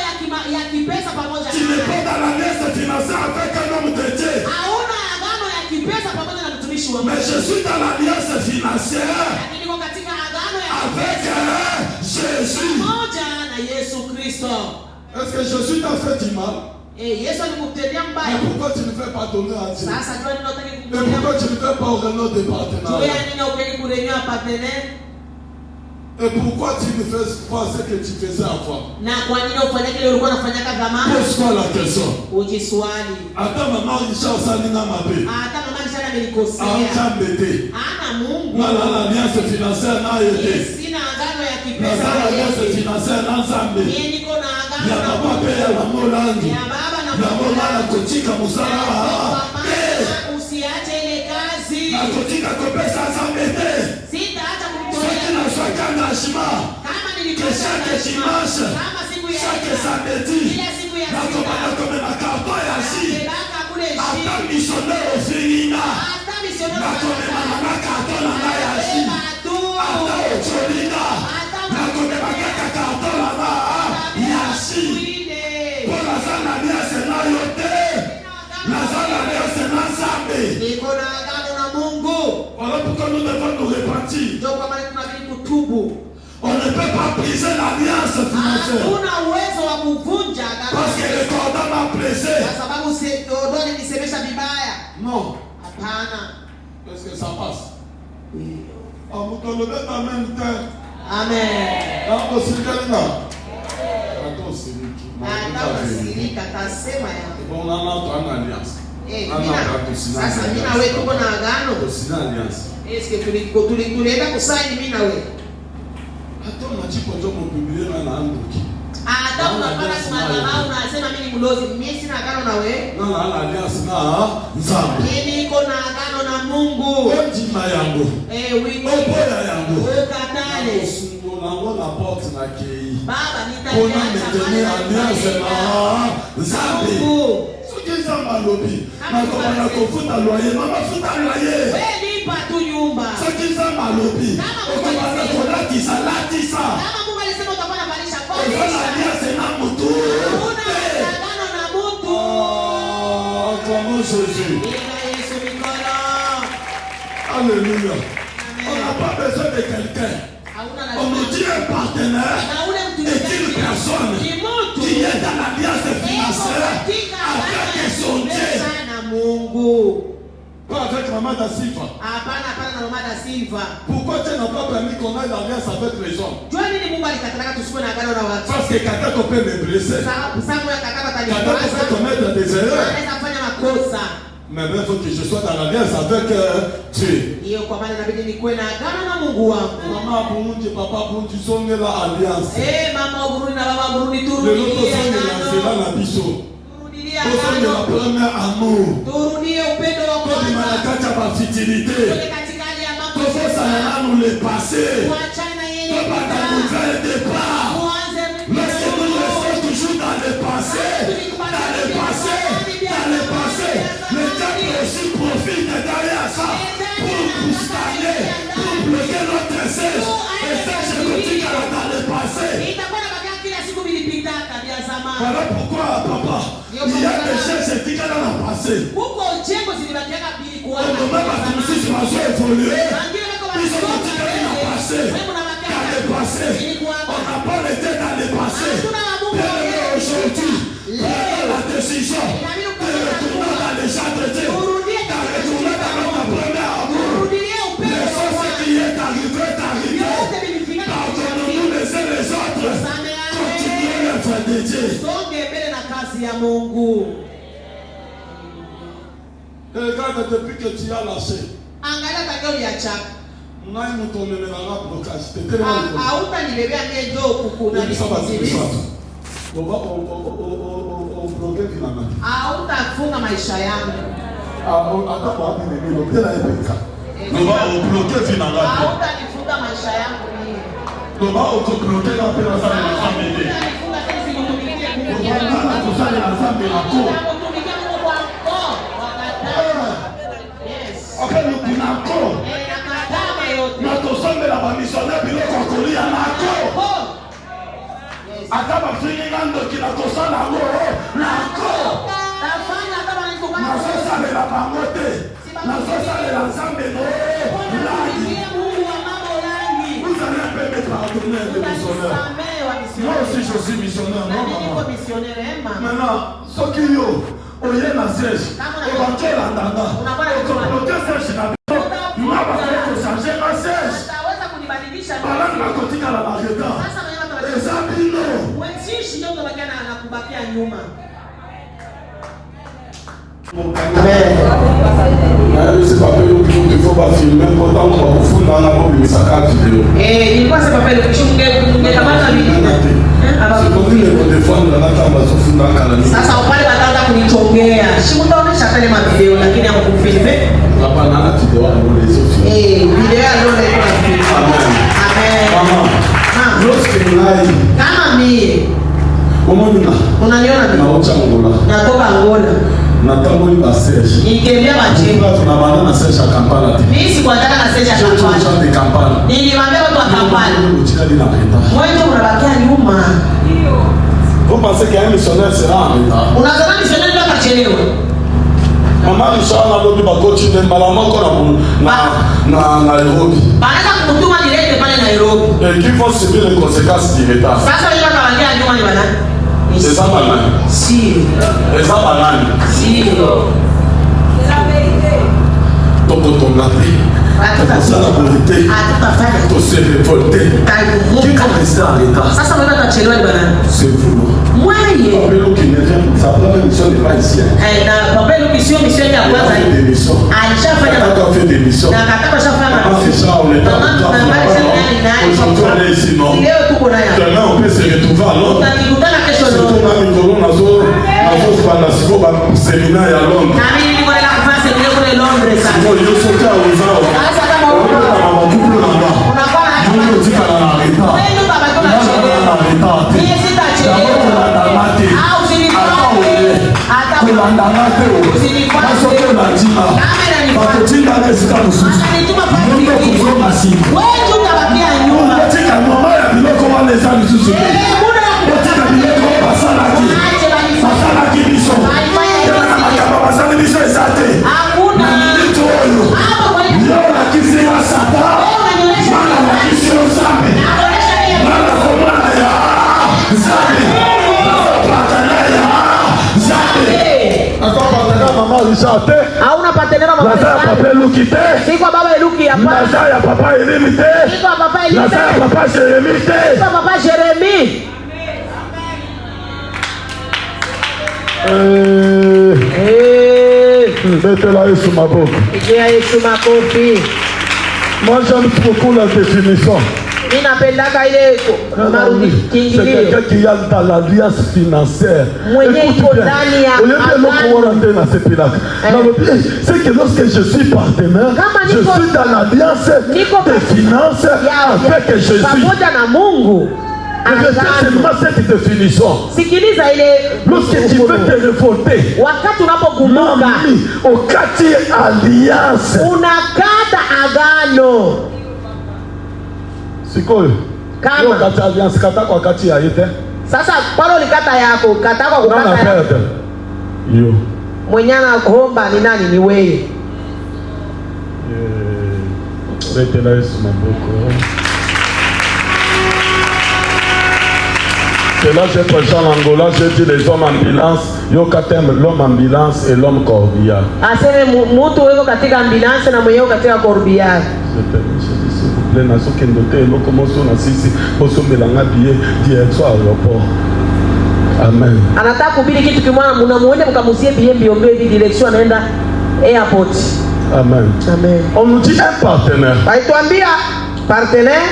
ya kipesa pamoja naye. Tu n'es pas dans l'alliance financière avec un homme de Dieu. Hauna agano ya kipesa pamoja na mtumishi wa Mungu. Mais je suis dans l'alliance financière. Lakini niko katika agano ya avec Jésus. Pamoja na Yesu Kristo. Est-ce que Jésus t'a fait du mal? Yesu alikutendea mbaya. Mais pourquoi tu ne fais pas donner à Dieu? Sasa jua nini unataka kumtendea? Mais pourquoi tu ne fais pas au renom des partenaires? Jua nini upendi kurenywa partenaire? Et pourquoi tu ne fais pas ce que tu faisais avant? Na kwa nini ufanye kile ulikuwa unafanya zamani? Pose-toi la question. Ujiswali. Hata mama Isha salina mabe. Hata mama Isha amenikosea. Anjambete. Ana Mungu. Na l'alliance financière na yete. Sina agano ya kipesa. Na l'alliance financière na Nzambe. Mimi niko na agano. Ya baba pe ya Molangi. Ya baba na Mola kutika musala. Usiache ile kazi. Na kutika kopesa Nzambete. Sitaacha kumtolea. Kama nilipata dimanche, chaque samedi, nakomana comme na carton ya si. Ata missionnaire au Fénina. Nakomana na carton na ya si. Ata ocholina. Nakomana na carton na ya si. Pour la zana nia sena yote. La zana nia sena Nzambe. pourquoi nous devons nous repentir. Ndio kwa maana tunabidi kutubu. On ne peut pas briser l'alliance financière. Hakuna uwezo wa kuvunja parce que le cordon m'a blessé. Kwa sababu cordon ilisemesha vibaya. Non. Hapana. Est-ce que ça passe? Oui. Amen. Amen. Hapo sikana. Atasirika tasema ya. Bona na tuna alliance. Sasa mimi na wewe tuko na agano. Sina alliance. Eske tulienda kusaini mimi na wewe. Hata unachiko jomo Biblia na anduki. Hata unapata kumadhabahu unasema mimi ni mlozi. Mimi sina agano na wewe. Na alliance na Nzambe. Mimi niko na agano na Mungu. Njima yangu. Wiko. Oboya yangu. Ukatale. Sungo na ngona porte na kei. Baba nitakuacha alliance na Nzambe. Sokiza malobi. Na kama kufuta loyer, mama futa loyer. Wewe lipa tu nyumba. Sokiza malobi. Kama latisa. Kama Mungu alisema utakuwa unavalisha kodi. Alliance na mtu. Una agano na mtu. Comment Jésus. Yesu mikono. Alléluia. On n'a pas besoin de quelqu'un. On nous dit un partenaire et une personne qui est dans l'alliance financière avec son Dieu. Pas avec Maman da Silva. Pourquoi tu n'as pas permis qu'on ait l'alliance avec les hommes? Parce que quelqu'un peut me blesser. Quelqu'un peut commettre des erreurs. Mais il faut que je sois dans l'alliance avec Dieu. Maman Burundi, papa Burundi, sont là alliance. Le lot de la biso. Au de la première amour. Pour les malakacha par futilité. Pour ça nous les passer. Pour pas nous faire le départ. Lorsque nous restons toujours dans le passé. Le diable aussi profite derrière ça pour nous stagner, pour bloquer notre essence. Et ça, je continue dans le passé. Voilà pourquoi, papa, il y a des choses qui sont dans le passé. Au moment où nous sommes évolués, ils sont continués dans le passé. Dans le passé, on n'a pas été dans le passé. Bien aujourd'hui, la décision de retourner dans les gens de Dieu, de retourner dans notre premier amour. Les choses qui est arrivé. Pardonnons-nous les uns les autres. Continuez l'œuvre de Dieu. Regarde depuis que tu as lâché. Hautafunga maisha yangu. Hautanifunga maisha yangu mimi. Moi aussi je suis missionnaire, non maman. Maintenant, ce qui est au Yéna Sèche, au Banjola Ndanga, au Bloqué Sèche, nous avons changer ma Sèche. Pendant que la continue à la Marguerita, les abîmes. C'est pas fait il faut pas filmer pourtant on va vous dans la mobile ça carte vidéo. Il quoi c'est pas fait le chunge kamata vidéo. C'est comme les téléphone dans la table sur funda kala. Sasa upale wataanza kunichongea. Si mtaonesha tena video lakini hakufilme. Hapa na video au les autres. Video ndio ile kwa film. Amen. Mama. Lorsque kama mie. Unaniona mimi? Natoka Angola. Natambuli basesh. Nikembea machimba. Tunabana na sesha Kampala. Mimi sikuataka na sesha Kampala. Niliwaambia watu wa Kampala. Wewe unabakia nyuma. Vous pensez qu'un missionnaire sera en retard? Unadhani missionnaire ndio atachelewa? Maman Richard na lobi bakoti de malamoko na Nairobi. Banaanza kutuma direct pale Nairobi. Et qui vont subir les conséquences du retard. Sasa hiyo wanaangalia nyuma ni bana. C'est ça banane. Si. C'est ça banane. Si. Tokotonga pe. Ça la vérité. To se révolter. Qui commence à retard. Sasa wewe utachelewa ni bana. C'est vous. Mweye. Pelo qui ne vient ça pas mission n'est pas ici. Na Pablo mission ya kwanza. Alishafanya fait des missions. Na akataka shafanya. C'est ça on est dans aujourd'hui on est ici non. Leo tuko na ya. Demain on peut se retrouver à Londres. Tutakutana kesho Londres. Surtout na mikoro nazo fana siko ba séminaire ya Londres. Na mimi niko na kufanya séminaire kule Londres sasa. Moi je suis à Ozao. Sasa kama uko unakuwa na Mungu tika na reta. wewe baba tuna chelewa. Mimi sitachelewa. Au usinifanye. Hata kulandangate usinifanye. Masoke na jina. Kamera ni kwa. Bakotinda nezika mususu. Ananituma pale Mungu hivi. kuzoma siku. Wewe tu utabakia nyuma. Tika mama ya biloko wale za mususu. Tika biloko basalaki. Basalaki biso. Kama basali biso esate. Hakuna. Mtu oyo. Hapo kwa hiyo. Leo la kisi ya sata. Mana la kisi ya zambi. Mana komana ya zambi. Maman Richard te. Hauna patenera mama. Naza ya papa Eluki te. Si kwa baba Eluki hapa. Naza ya papa Elimi te. Si kwa papa Elimi. Naza ya papa Jeremy te. Si kwa papa Jeremy. Mettez-la sur ma bouche. Ijia Yesu makofi. Moi j'aime beaucoup la définition. Mimi napendaka ile marudi C'est kiingilio. quelqu'un qui a dans l'alliance financière. Mwenye iko ndani ya c'est que lorsque je suis partenaire, Kama je niko- suis dans l'alliance niko des finances avec Jésus. pamoja na Mungu. Je fais seulement cette définition. Sikiliza ile Lorsque tu veux te révolter, wakati unapokumbuka mami, wakati alliance. unakata agano. Sikoyo. Kama. Yo kati alliance kata kwa kati ya yete. Sasa pale ulikata yako, kata kwa Nana kukata yako. perde. Yo. Mwenye anaomba ni nani? Ni wewe. Mettez-la sur ma bouche. C'est là que j'ai prêché en Angola, j'ai dit les hommes en ambulance, yo katem l'homme ambulance et l'homme corbillard. Aseme mtu weko katika ambulance na mwenyewe katika corbillard. Je te dis s'il vous plaît, na soki ndote eloko moso na sisi, poso melanga billet direction à l'aéroport. Amen. Anataka kubiri kitu kimwana, mnamuone mkamusie billet mbio mbio hivi direction anaenda airport. Amen. Amen. On nous dit un partenaire. Baituambia partenaire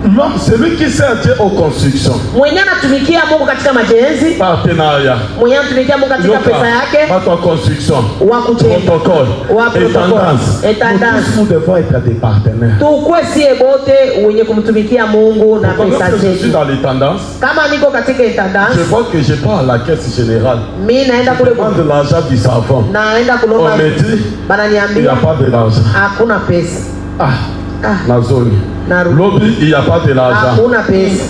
L'homme, celui qui sert Dieu aux constructions. mwenye anatumikia Mungu katika majenzi, Partenariat. mwenye anatumikia Mungu katika pesa yake, Pas en construction. wa kujenga, Protocole. wa Et protocole, tendance. tendance. Nous devons être des partenaires. Tukue sie bote wenye kumtumikia Mungu na Pendant pesa que je suis zetu. dans les tendances, Kama niko katika intendance, je vois que je pars à la caisse générale. mimi naenda Je kule prends de l'argent du savon. naenda kulomba, On me dit, il n'y bananiambia a pas de l'argent. hakuna pesa. Ah, Ah, la zone. naru. Lobby, il n'y a pas de l'argent. Hakuna pesa.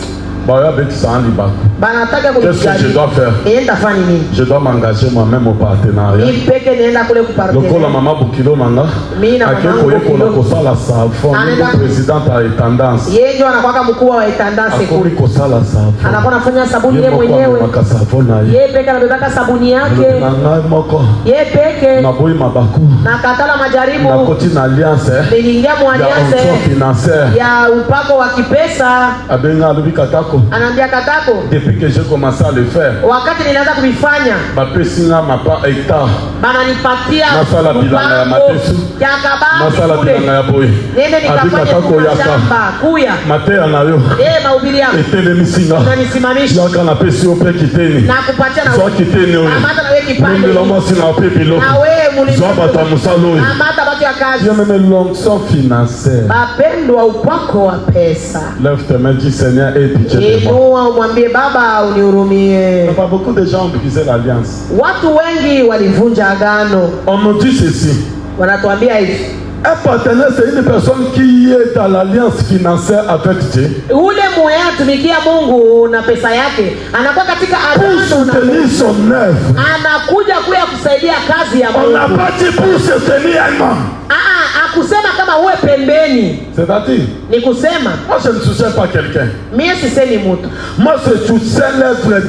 Bah, avec ça, on y va. Banataka Qu'est-ce que je dois faire? Nienda fanya nini? Je dois m'engager moi-même au partenariat. Mimi peke nienda kule Lokola kupartner. mama bukilo nanga. Mimi na Ake mama koye kona Bukilo. kosala savon. Anaenda- Niko president a tendance. Yeye ndio anakuwa mkuu wa intendance Akomi kule. kosala savon. Anakuwa anafanya sabuni yeye Yemo kwa mwenyewe. maka savon na ye. Yeye peke anabebaka sabuni yake. Nanga moko. Yeye peke Naboyi mabaku. na katala majaribu. Nakoti na alliance. Niliingia Ya mwalianse onction financière. ya upako wa kipesa. Abenga alubi katako. Anaambia katako, Depuis que j'ai commencé à le faire. wakati ninaanza kuvifanya Bapesi nga mapa hectare. bananipatia Nasala bilanga ya matesu. ya Nasala kabambi bilanga kule. ya boye. Nende Abi nikafanya katako kwa yaka. shamba kuya. Mateya na yo. Mahubiri yako Etelemisi nga. unanisimamisha Yaka napesi yo mpe kiteni. na kupatia na Zwa kiteni oyo. amata na wewe kipande. Mwembela mwasi na wape biloko. Na wewe muli. Zwa bata musala oyo. Amata watu ya kazi. Dieu même l'onction financière. Bapendwa, upako wa pesa. Lève tes mains, dis Seigneur, aie pitié de moi. Inua umwambie Baba unihurumie. Pas beaucoup de gens ont brisé l'alliance. Watu wengi walivunja agano. On me dit ceci. Wanatuambia hivi, Un partenaire, c'est une personne qui est dans l'alliance financière avec Dieu. Ule mwenye anatumikia Mungu na pesa yake anakuwa katika pour soutenir son œuvre. Anakuja kuya kusaidia kazi ya Mungu. On n'a pas dit pour soutenir un homme. Akusema kama uwe pembeni. C'est-à-dire, ni kusema moi je ne soutiens pas quelqu'un. Mimi sisemi mtu. Moi je soutiens l'œuvre de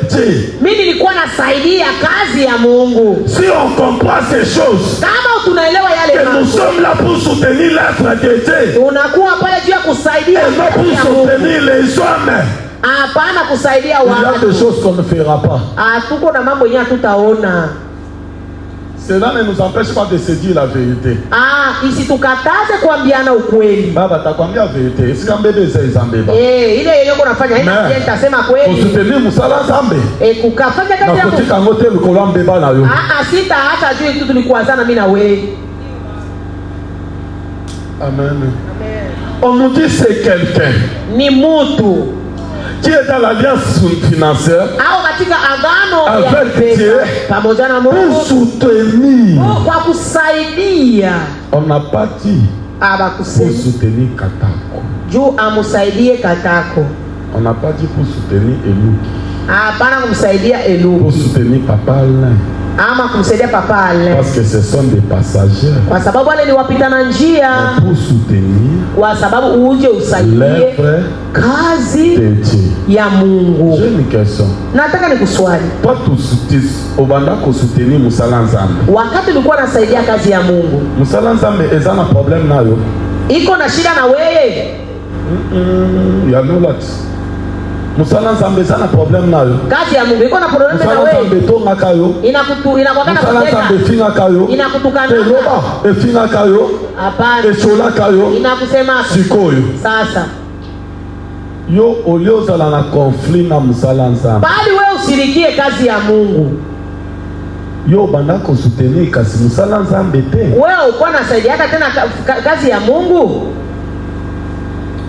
Dieu. Mimi nilikuwa nasaidia kazi ya Mungu. Si on comprend ces choses, kama tunaelewa yale mambo, nous sommes là pour soutenir l'œuvre de Dieu. Unakuwa pale juu ya kusaidia pour soutenir les hommes. Hapana kusaidia watu. Il y a des choses qu'on ne fera pas. Tuko na mambo yenyewe tutaona. Cela ne nous empêche pas de se dire la vérité. Isitukataze kuambiana ukweli. Baba takwambia vérité. Isikambebe zambeba. Ile yenyewe unafanya hivi nitasema kweli. Usitendee msala zambe. Kukafanya kazi yako. Na kutika ngote mkola mbeba na yo. Sita hata juu tu tulikuanzana mimi na wewe. Amen. Amen. On nous dit c'est quelqu'un. Ni mtu. Qui est dans l'alliance financière avec Dieu pour soutenir. On n'a pas dit pour soutenir Katako. On n'a pas dit pour soutenir Elou. Pour soutenir Papa Alain. Parce que ce sont des passagers. Kwa sababu wale ni wapita na njia. Pour soutenir. Kwa sababu uje usaidie kazi ya Mungu. J'ai une question. Nataka nikuswali. Toi tu soutiens obanda ko soutenir musala nzambe. Wakati ulikuwa unasaidia kazi ya Mungu. Musala nzambe ezana problem nayo. Iko na shida na wewe? Ya no lot. Musala nzambe sana problem nayo. Kazi ya Mungu iko na problem na wewe. Musala nzambe tonga kayo. Inakwakana musala nzambe finga kayo. Inakutukana. Eloba finga kayo. Hapana. Echola kayo. Inakusema sikoyo. Sasa. Yo oliozala na conflit na musala nzambe. Bali wewe usirikie kazi ya Mungu. Yo banda ko soutenir kasi musala nzambe te. Wewe uko nasaidia tena kazi ya Mungu.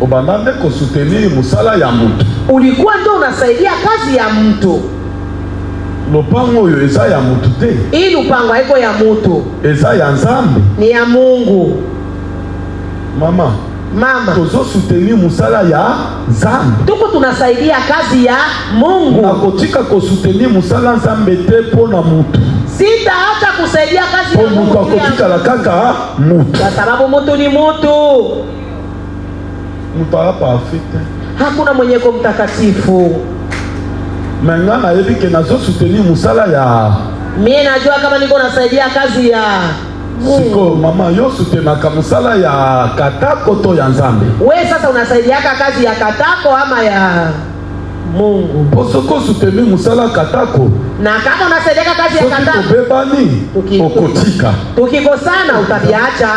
Obanda ndeko soutenir musala ya mtu. Ulikuwa ndio unasaidia kazi ya mtu. Lupango oyo eza ya mtu te. Hii lupango haiko ya mtu. Eza ya Nzambe. Ni ya Mungu. Mama. Tozo soutenir musala ya Nzambe. Tuko tunasaidia kazi ya Mungu. Na kotika ko soutenir musala Nzambe te pona mtu. Sitaacha kusaidia kazi ya Mungu. Mungu kotika la kaka mtu. Kwa sababu mtu ni mtu. Mtu hapa afite. Hakuna mwenye ko mtakatifu. Menga na yebi ke nazo soutenir musala ya. Mimi najua kama niko nasaidia kazi ya Mungu. Siko mama yo soutenaka musala ya Katako to ya Nzambe. Wewe sasa unasaidia kazi ya Katako ama ya Mungu? Posoko soutenir musala Katako. Na kama unasaidia kazi ya Katako. Tukibebani okotika. Tukikosana utaviacha.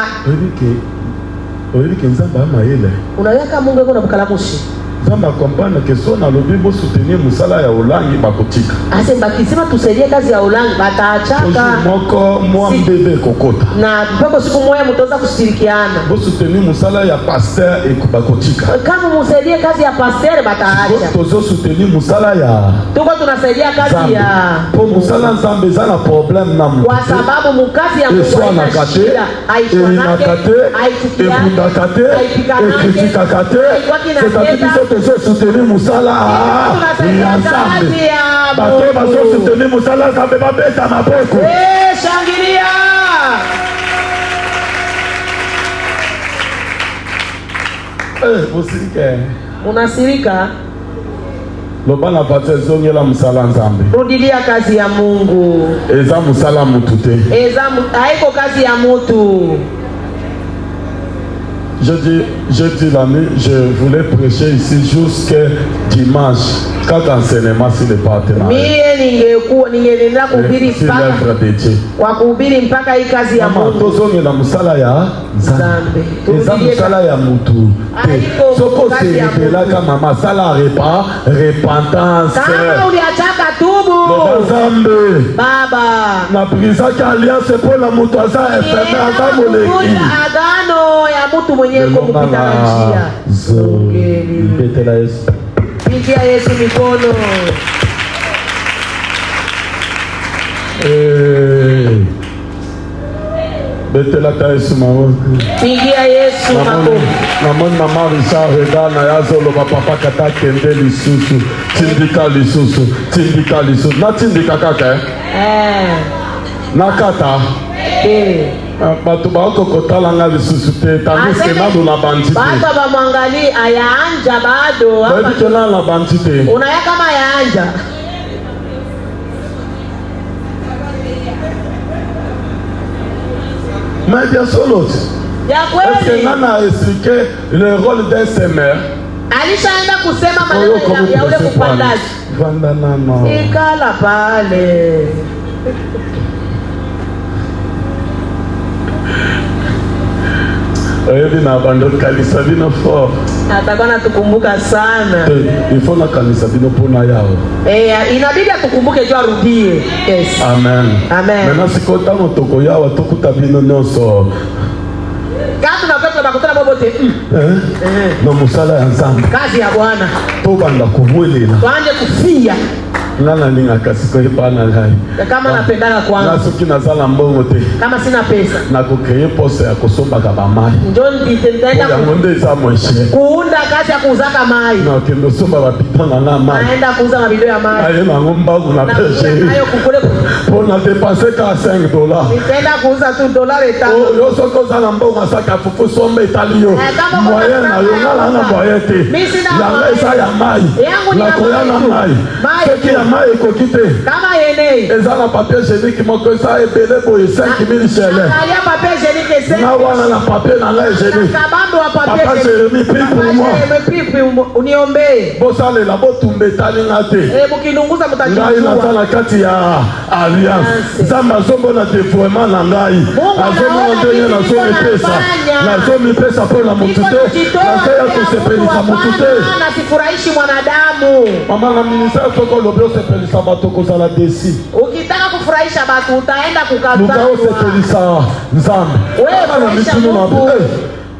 Oyebi ke Nzambe ama yele. Unaweka Mungu yuko na bukalamushi. Nzambe comprendre que son na lobi bo soutenir musala ya Olangi bakotika. Ase bakisema tusaidie kazi ya Olangi bataachaka. Moko mwa mbebe kokota. Na mpaka siku moja mtaweza kushirikiana. Bo soutenir musala ya pasteur bakotika. Kama musaidie kazi ya pasteur bataacha. Tozo soutenir musala ya. Tuko tunasaidia kazi ya. Po musala Nzambe za na problem na mtu. Kwa sababu mukazi ya Mungu haina shida. Haishwanake, haichukiane, haipikanake, tozo soutenir musala ya Nzambe. Bato bazo soutenir musala Nzambe babeta maboko. Shangilia. Musirike. Unasirika? Lobana pate zongela musala Nzambe. Rudilia kazi ya Mungu. Eza musala mutu te. Haiko kazi ya mutu. Je dis l'année, je voulais prêcher ici jusqu'à dimanche, quand enseignement sur le partenariat. Ningeenda kuhubiri kwa kuhubiri mpaka hii kazi ya Mungu. Tozonge na musala ya Nzambe. Eza musala ya mutu. Soko serebelaka mama sala repentance. Kama uliachaka tubu. Nzambe. Baba. Na brisaki alliance pour la mutu aza efeme aza moleki. Agano ya mutu mwenyewe kupita na njia. Betela Yesu. Pigia Yesu mikono. Pigia Yesu makofi. Maman Richard rega na yazolo papa kata kende lisusu. Tindika lisusu. Na tindika kaka. Nakata. Bato bako kotala nga lisusu te tandis na do na bandite. Bato ba mwangali ayaanja bado. Bato kena na bandite. Unaya kama ayaanja. Mais bien solo. Est-ce que nana expliqué le rôle d'un semeur? Alishaenda kusema maneno ya ule kupandaji. Vanda nana. Ikala pale. Hivi na bando kanisa bino fort. Atakuwa natukumbuka sana. Il faut na kanisa bino pona yao. Inabidi atukumbuke jua arudie. Yes. Amen. Amen. Maintenant sikota motoko yao tokuta bino nyonso. Kama tunapata bakutana bobote. Na musala ya nzambe. Kazi ya Bwana. Tobanda kuvuelela. Tuanze kufia. Nana ninga kasiko ipana ngai. Kama napendana kwangu. Nasoki nazala mbongo te. Kama sina pesa. Na kukreye poste ya kusomba kabamai. Ndio nitaenda kuunda kazi ya kuuzaka mai. Na kendo somba bapitana na mai. Naenda kuuza mabido ya mai. Aye na ngomba kuna pesa. Nayo kukule. Pona dépenser ka $5. Nitaenda kuuza tu $5. Yo soko zala mbongo asaka fufu somba italio. Moyen na yo na moyen te. Ya esa ya mai. La koyana mai. Mai. Mai ekokite. Kama yene. Ezala papier génique moko esa ebele boye 5000 shele. Alia papier génique 5. Na wana na papier na ngai génique. Kabando wa papier. Papa Jérémie prie pour moi. Uniombe. Bosale la botumbe tali ngate. Mukilunguza mtajua. Ngai na sala kati ya alliance. Zamba zombo na dévouement na ngai. Azomona ndenge na zomi pesa. Na zomi pesa pour la mutute. Na saya kusepelisa mutute. Na sifurahishi mwanadamu. Mama na ministère toko lobio sepelisa bato kozala desi. Ukitaka kufurahisha batu utaenda kukataa. Lukao sepelisa nzambe. Wewe na mituno na bi.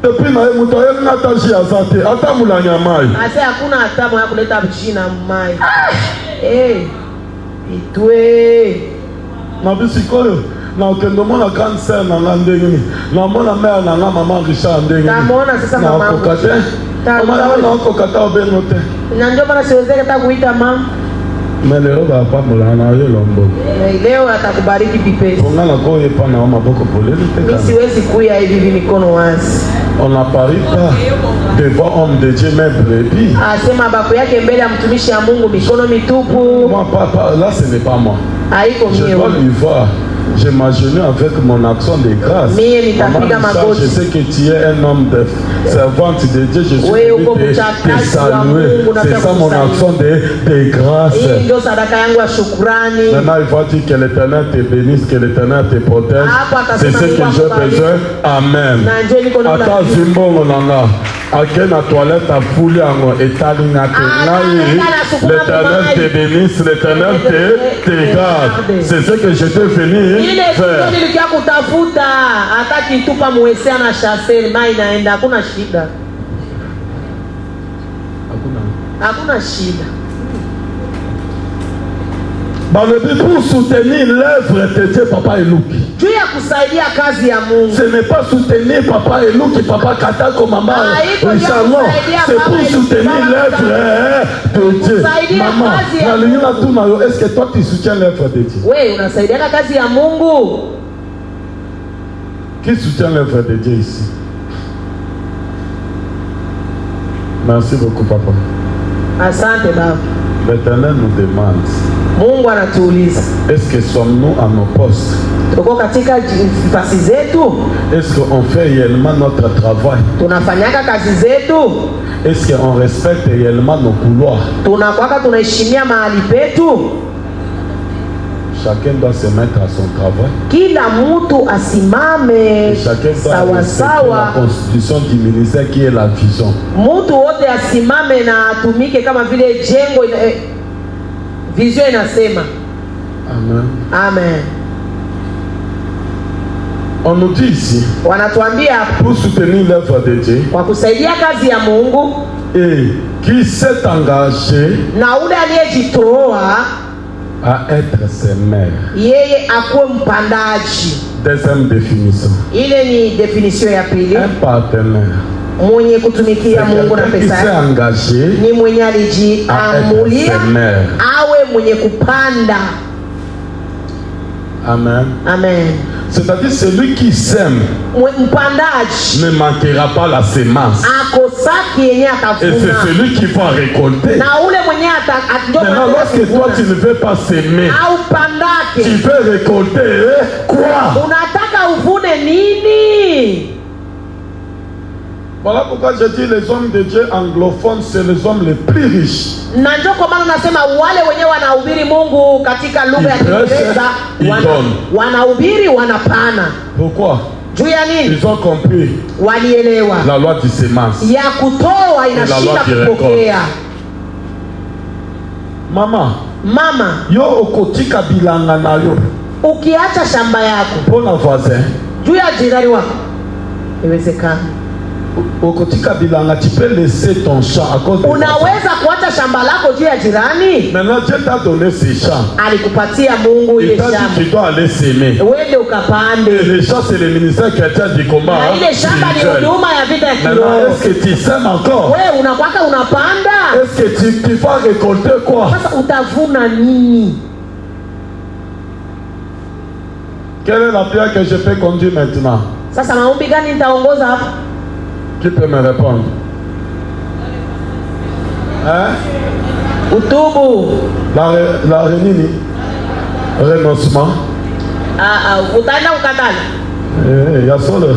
Depuis na muto yeye ngata ji azate ata mulanya mai. Ase hakuna hata moya kuleta jina mai. Itwe. Na bisikoyo na okendo mona cancer na ndenge na mona mère na mama Richard ndenge. Na mona sasa mama. Na kokate. Mama na kokata obeno te. Na ndio maana siwezi hata kuita mama. Leo baba mulana yelombo. Leo atakubariki pipe. Ongana ko yepa na maboko polele te. Mimi siwezi kuya hivi mikono wazi. On n'apparaît pas devant homme de Dieu même brebis. Asema babu yake mbele ya mtumishi ya Mungu mikono mitupu. Moi papa là ce n'est pas moi. Haiko mimi. Je dois lui voir. Je m'agenouille avec mon action de grâce. Maman, je sais que tu es un homme de servante de Dieu. Je suis venu te saluer. C'est ça mon action de grâce. Maintenant, il faut dire que l'Éternel te bénisse, que l'Éternel te protège. C'est ce que j'ai besoin. Amen. Attends, Zimbo, ake na toilette a foulé en étalinate. L'Éternel te bénisse, l'Éternel te garde. C'est ce que j'étais venu faire. Nilikia kutafuta hata kitupa muwesea na shaseri mai naenda hakuna shida. Hakuna shida. Pour soutenir l'œuvre de Dieu, Papa Eluki. Juu ya kusaidia kazi ya Mungu. Ce n'est pas soutenir Papa Eluki, Papa Katako, Maman Richard. Non, c'est pour soutenir l'œuvre de Dieu. Maman, est-ce que toi tu soutiens l'œuvre de Dieu? Oui, unasaidia kazi ya Mungu. Qui soutient l'œuvre de Dieu ici? Merci beaucoup, Papa. Asante baba. L'Éternel nous demande. Mungu anatuuliza. Est-ce que sommes-nous à nos postes? Tuko katika nafasi zetu? Est-ce qu'on fait réellement notre travail? Tunafanyaka kazi zetu? Est-ce qu'on respecte réellement nos couloirs? Tunakwaka tunaheshimia mahali petu? Chacun doit se mettre à son travail. Kila mtu asimame sawa sawa. La constitution du ministère qui est la vision. Mtu wote asimame na atumike kama vile jengo vision inasema. Amen. Amen. On nous dit ici. Wanatuambia pour soutenir l'œuvre de Dieu. Kwa kusaidia kazi ya Mungu. Et qui s'est engagé. Na ule aliyejitoa. à être semeur. Yeye akuwe mpandaji. Deuxième définition. Ile ni definition ya pili. Un partenaire. Mwenye kutumikia Mungu na pesa yake ni mwenye alijiamulia awe mwenye kupanda. Amen. Amen. C'est-à-dire celui qui sème ne manquera pas la semence. Et c'est celui qui va récolter. Maintenant, lorsque toi tu ne veux pas s'aimer, tu veux récolter quoi? Voilà pourquoi je dis les hommes de Dieu anglophones, c'est les hommes les plus riches. Na ndio kwa maana nasema wale wenyewe wanahubiri Mungu katika lugha ya Kiingereza wanahubiri wanapana. Pourquoi? Juu ya nini? Ils ont compris. Walielewa. La loi du semence. Ya kutoa inashinda kupokea. Mama. Yo okotika bilanga nayo. Ukiacha shamba yako. Pona voisin. Juu ya jirani wako. Iwezekana. Ukotika bilanga, tu peux laisser ton champ à cause de unaweza kuacha shamba lako juu ya jirani. Maintenant Dieu t'a donné ces champs. Alikupatia Mungu ile shamba. Tu dois aller s'aimer. Uende ukapande. Les champs c'est le ministère chrétien du combat. Na ile shamba ni huduma ya vita ya kiroho. Est-ce que tu sèmes encore? Wewe unakwaka unapanda. Est-ce que tu vas récolter quoi? Sasa utavuna nini? Quelle est la prière que je peux conduire maintenant? Sasa maombi gani nitaongoza hapa? Qui peut me répondre? Hein? Utubu. La renini? Renoncement. Utaenda ukatana. Il y a solo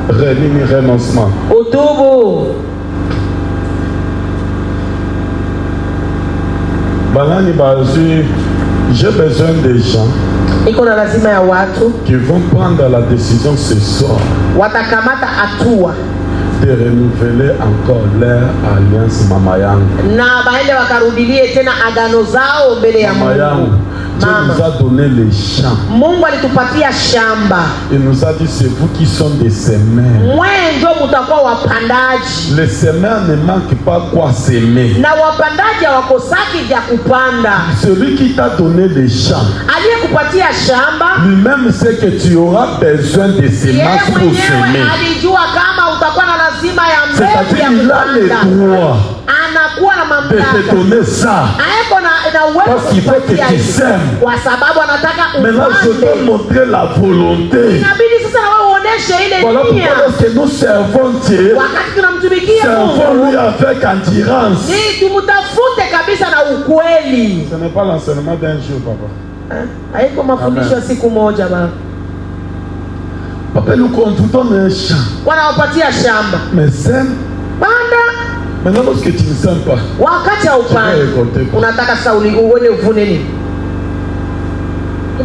renini renoncement. Utubu. Banani bazu, j'ai besoin des gens iko na lazima ya watu qui vont prendre la décision ce soir watakamata hatua de renouveler encore leur alliance mama yangu na baende wakarudilie tena agano zao mbele ya Mungu. Dieu nous a donné les champs. Mungu alitupatia shamba. Il nous a dit c'est vous qui sont des semeurs. Mwe ndio mtakuwa wapandaji. Les semeurs ne manquent pas quoi semer. Na wapandaji hawakosaki vya kupanda. Celui qui t'a donné les champs. Aliyekupatia shamba. Lui-même sait que tu auras besoin de semences pour semer. Alijua kama utakuwa na lazima ya mbegu ya kupanda. Il a le droit. Anakuwa na mamlaka. De te donner ça. Parce qu'il faut que tu sèmes. Kwa sababu anataka upande. Maintenant je peux montrer la volonté. Inabidi sasa na wewe uoneshe ile nia. Voilà pourquoi lorsque nous servons Dieu, wakati tunamtumikia Mungu, servons-lui avec endurance. Ni tumtafute kabisa na ukweli. Ce n'est pas l'enseignement d'un jour, papa. Haiko mafundisho ya siku moja baba. Papa, nous conduisons un champ. Wanawapatia shamba. Mais sème. Panda. Maintenant lorsque tu ne sèmes pas, wakati ya upande unataka sasa uone uvune nini?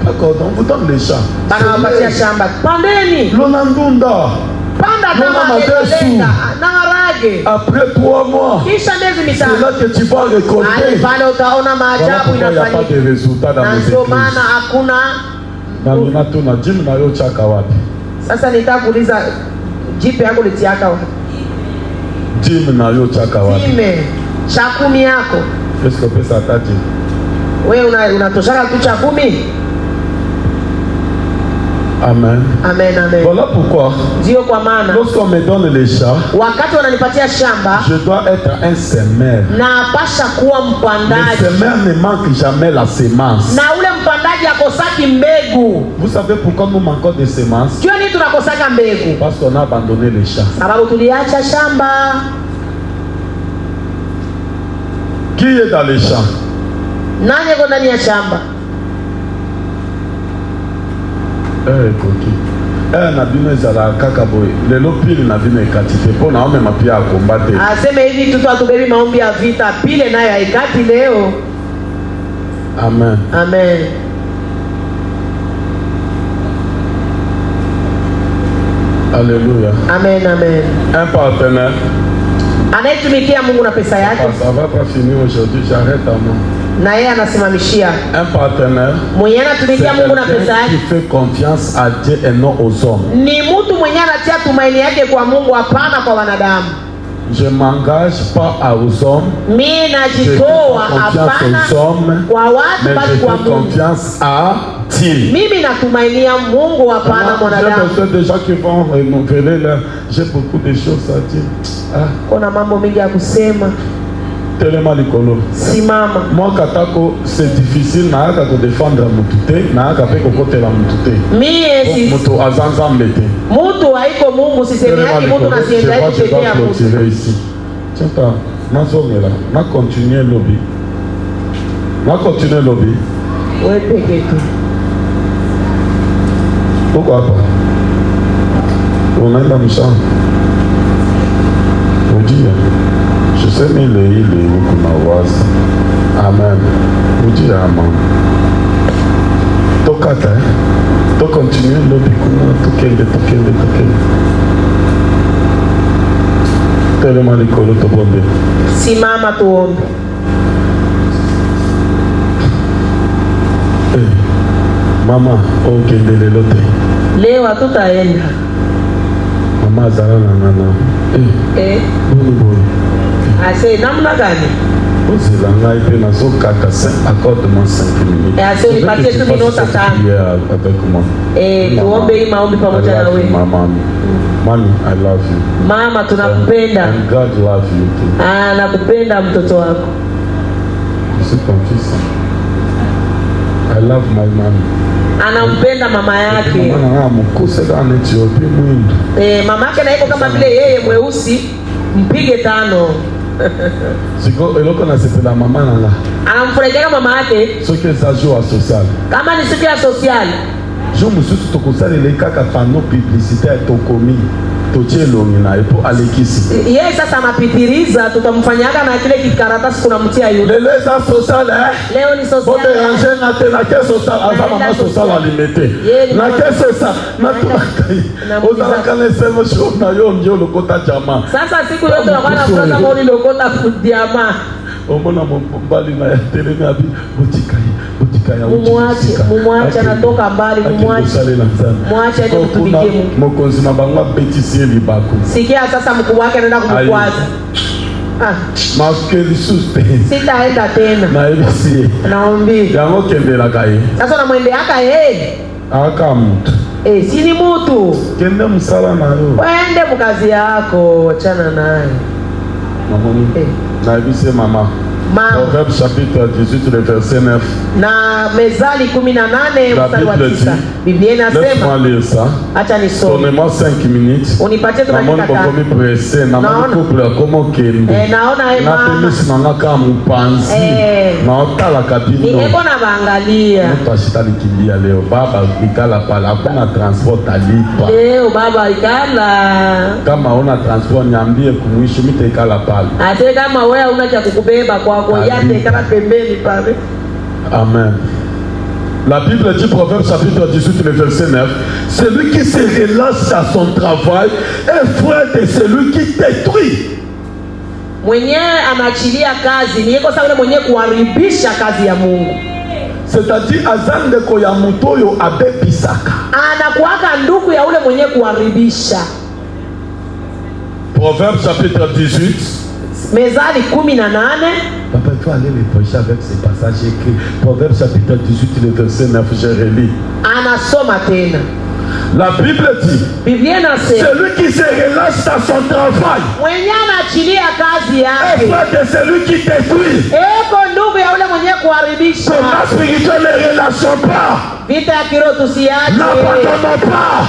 D'accord, on vous donne les champs. Banawapatia shamba. Pandeni. Lonandunda. Panda kama lenga na harage. Après 3 mois, kisha miezi mitano, c'est là que tu vas récolter. Pale utaona maajabu inafanyika. Il n'y a pas de résultat dans les églises. Maana hakuna. Na ninatuna jimu na yo chaka wapi? Sasa nitakuuliza jipe yako litiaka wapi? Jimu na yo chaka wapi? Jime cha 10 yako. Est-ce que pesa tati? Wewe unatoshaka tu cha 10? Amen. Amen, amen. Voilà pourquoi. Ndio kwa maana lorsqu'on me donne les champs, wakati wananipatia shamba, je dois être un semeur. Na pasha kuwa mpandaji. Le semeur ne manque jamais la semence. Na ule mpandaji akosaki mbegu. Vous savez pourquoi nous manquons de semences? Jua nini tunakosaka mbegu? Parce qu'on a abandonné les champs. Sababu tuliacha shamba. Qui est dans les champs? Nani yuko ndani ya shamba? Na bino ezala kaka boye lelo pile na bino ekatite mpo na omema pia akomba te. Aseme hivi tutu atubebi maombi ya vita pile nayo haikati leo. Amen. Amen. Alléluia. Amen, amen. Un partenaire anayetumikia Mungu na pesa yake. Ça va pas finir aujourd'hui, j'arrête à moi. Na yeye anasimamishia. Un partenaire mwenye anatumikia Mungu na pesa yake, qui fait confiance à Dieu et non aux hommes. Ni mtu mwenye anatia tumaini yake kwa Mungu, hapana kwa wanadamu. Je m'engage pas aux hommes. Mimi najitoa hapana kwa watu bali kwa Mungu. Confiance à Dieu. Mimi natumainia Mungu hapana mwanadamu. J'ai besoin de gens qui vont renouveler leur. J'ai beaucoup de choses à dire. Ah. Kuna mambo mengi ya kusema. Tellement likolo. Simama. Moi katako c'est difficile na aka ko défendre mutu te, na aka pe ko kotela mutu te. Mimi mutu azanza mbete. Mutu haiko Mungu sisemi yake mutu na sienda kutetea mutu. Ici. Tiens, nazongela, na continuer lobby. Na continuer lobby. Wewe peke tu. Pourquoi pas? On est dans le champ. On dit, je sais mais il est où qu'on a was. Amen. On dit amen. Tokata, to continuer lobby kuna tokende. Tellement l'école to bombe. Simama tuombe. Mama, okende lelo te. Leo hatutaenda. Mama zara na. Bongo. Ase namna gani? Ozela ngai pe nazokata 5 accorde-moi 5 minutes. Ase unipatie tu minota 5. Avec moi. Tuombe hii maombi pamoja na wewe. Mama. Mommy, I love you. Mama tunakupenda. And God love you too. Nakupenda mtoto wako. Je confesse. I love my mom. Anampenda mama yake. Mama mkose kana Ethiopia mwindu. Mama yake naiko kama vile yeye mweusi, mpige 5. Siko eloko na sepela mama nanga. Anamfurahia mama yake. Soki za jour social. Kama ni siku ya social. Jo mususu tokosala le kaka panneau publicitaire tokomi. Tochelo na ipo alekisi. Yeye sasa anapitiriza tutamfanyaga na kile kikaratasi tunamtia yule. Leo za social Leo ni social. Bote ranger na tena ke social azama social alimete. Na ke social na tunakai. Ozala kana sema show na yo ndio lokota jamaa. Sasa siku yote wakana kwanza moni lokota jamaa. Omona mbali na tele na bi botika ya mumwache anatoka mbali mumwache aje kutumikie Mungu. Mokonzi na bango betisie libako. Sikia sasa mkuu wake anaenda kumkwaza. Maskeli suste. Sitaenda tena. Na ebisi. Naombi. Yango kendela kai. Sasa unamwendeaka yeye. Aka mtu. Si ni mtu. Kende msala na yo. Wende mkazi yako, achana naye. Mama. Na ebisi mama. Proverbe chapitre 18 le verset 9. Na Mezali 18 mstari wa 9. Biblia inasema. Acha nisome. Donnez-moi 5 minutes. Unipatie tu dakika 5. Pressé na couple comment kende. Naona mama. Na temisi nanga kama mpanzi. Na otala kabino. Nieko na baangalia. Mtashita likimbia leo. Baba ikala pala hakuna transport alipa. Leo baba ikala. Kama una transport niambie kumwishi mita ikala pala. Ate kama wewe una cha kukubeba kwako yate kana pembeni pale. Amen. La Bible dit, Proverbe chapitre 18, le verset 9, celui qui se relâche à son travail est frère de celui qui détruit. Mwenye anaachilia kazi ni yeko sawa mwenye kuharibisha kazi ya Mungu. C'est-à-dire azande ko ya mutoyo abe pisaka. Anakuaka ndugu ya ule mwenye kuharibisha. Proverbe chapitre 18. Mezali 18. Papa, il faut aller les prêcher avec ces passages écrits. Proverbe chapitre 18, le verset 9, je relis. Anasoma tena. La Bible dit, celui qui se relâche à son travail est frère de celui qui détruit. Comment spirituel ne relâchons pas. N'abandonnons pas.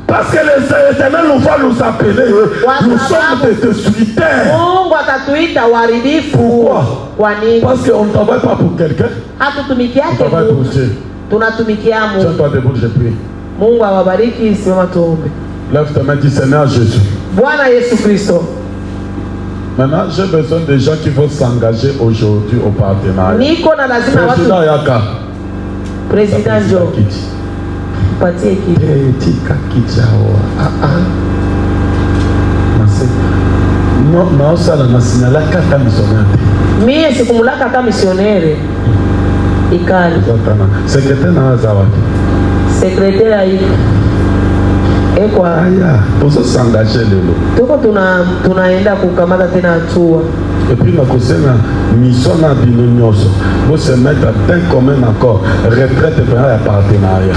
Parce que les éternels nous vont nous appeler. Nous sommes des destructeurs. Pourquoi? Parce qu'on ne travaille pas pour quelqu'un. On travaille pour Dieu. Tiens-toi debout, je prie. Lève ta main, dis Seigneur Jésus. Maintenant, j'ai besoin de gens qui vont s'engager aujourd'hui au partenariat. Président Yaka. Président Joe. Patie kiti. Non, ça la signala kaka missionnaire. Mie sikumulaka kama missionnaire. Ikali. Secrétaire na zawadi. Secrétaire hii. Ekwa. Aya, poso s'engager lelo. Tuko tunaenda kukamata tena hatua. Et puis na kosena mission na bino nyonso. Vous se mettre d'un commun accord, retraite pena ya partenariat.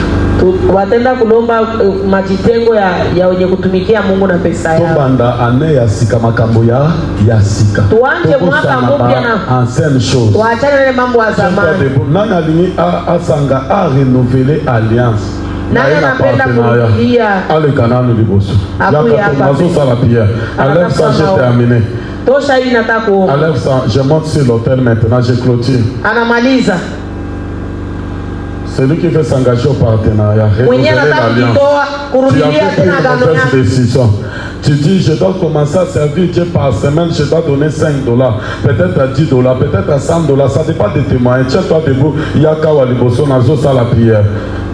Watenda kulomba majitengo ya wenye kutumikia Mungu na pesa yao. Tobanda ane ya sika makambo ya sika. Tuanje mwaka mpya na ancienne chose. Tuachane na mambo ya zamani. Nani alingi asanga a renouveler alliance. Nani anapenda kurudia ale kanani liboso. Nazo sala pierre. Enlève ça, j'ai terminé. Tosha hii nataka kuomba. Enlève ça, je monte sur l'autel maintenant, je clôture. Anamaliza. Celui qui veut s'engager au partenariat, renouveler l'alliance. Tu as pris une mauvaise décision. Tu dis, je dois commencer à servir Dieu par semaine, je dois donner $5, peut-être à $10, peut-être à $100, ça dépend des témoins. Tiens-toi debout, Yaka Waliboso, Nazo, ça la prière.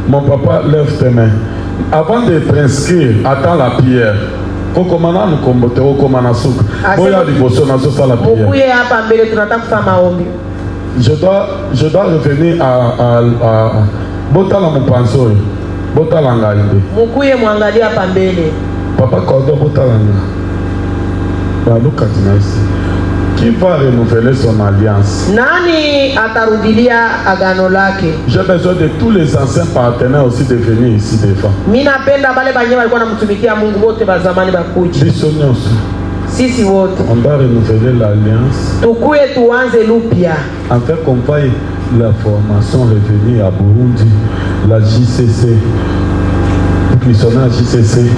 Mon papa, lève tes mains. Avant de t'inscrire, attends la prière. Kokomana nukombote okomana suka. Boya liboso Nazo, ça la prière. Mukuye hapa mbele tunataka kufanya maombi. Je dois revenir à Botala Mupanso. Botala Ngaïde. Mukuye mwangalia hapa mbele. Papa Kodo Botala Nga. Look at nice. Qui va renouveler son alliance? Nani atarudilia agano lake? J'ai besoin de tous les anciens partenaires aussi de venir ici devant. Mimi napenda wale banyewe walikuwa namtumikia Mungu wote ba zamani bakuje. Bisonyoso. Sisi wote. On va renouveler l'alliance. Tukuye tuanze lupya. En fait, qu'on faille la formation revenir à Burundi, la JCC. Missionnaire JCC,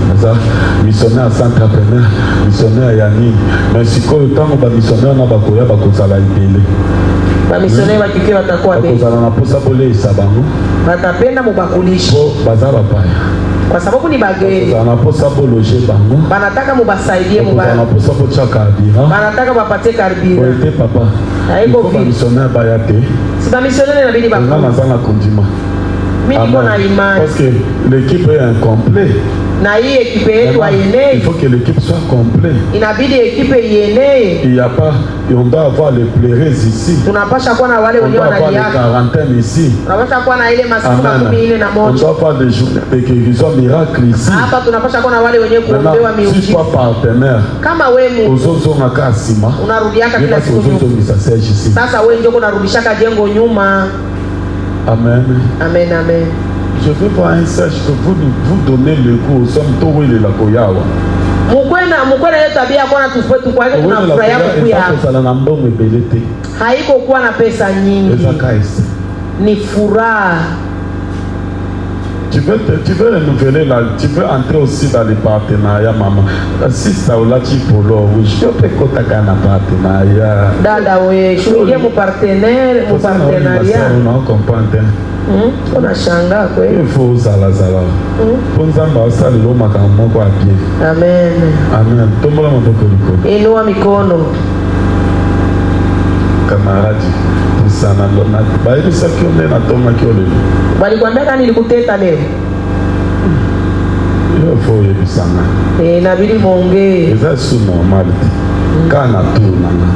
missionnaire Centre-Preneur, missionnaire Yani. Mais si quand le temps on missionnaire na bakoya bakozala ibele. Ba missionnaire bakike batakuwa bele. Bakozala na posa bole isabango. Batapenda mubakulisha. Bo bazaba paya. Kwa sababu ni bageni. Bakozala na posa boloje bango. Banataka mubasaidie muba. Bakozala na posa bocha karibira. Banataka bapatie karibira. Oete papa. Haiko vipi. Missionnaire bayate. Si ba missionnaire inabidi bakuje. Ngana sana kundima. Mimi niko na imani. Parce que l'équipe est incomplète. Na hii ekipe yetu ienee. Il faut que l'équipe soit complète. Inabidi ekipe ienee. Il y a pas, on doit avoir les plérés ici. Tunapasha kuwa na wale wenyewe wanaliaka. On doit avoir les quarantaines ici. Tunapasha kuwa na ile masiku 14 On doit avoir des journées de guérison miracle ici. Hapa tunapasha kuwa na wale wenyewe kuombewa miujiza. Si toi partenaire. Kama wewe uzozo na kasima. Unarudiaka kila siku. Sasa wewe ndio unarudishaka jengo nyuma. Amen. Amen, amen. Je veux voir un sage que vous donnez le goût aux hommes to wele la koyawa. Mukwena yetu tabia kwa tufuetu kwa hiyo tunafurahia kukuya. Sala na mbongo belete. Haiko kuwa na pesa nyingi. Ni furaha. Tu veux renouveler tu veux entrer aussi dans les partenariats, maman. Si ça ou là tu polo, oui, je peux contacter un partenariat. Dada we, je suis mon partenaire, mon partenariat. On comprend. Unashangaa kweli. Il faut zala. Ponzamba asali lo makambo kwa bien. Amen. Amen. Tombola maboko liko. Inua mikono. Kamaradi, sana lona. Baili sakio na toma kiole. Walikwambia kani nilikuteta leo? Hiyo foye bisana. Inabidi muongee. Eza su normal. Kana tu nana.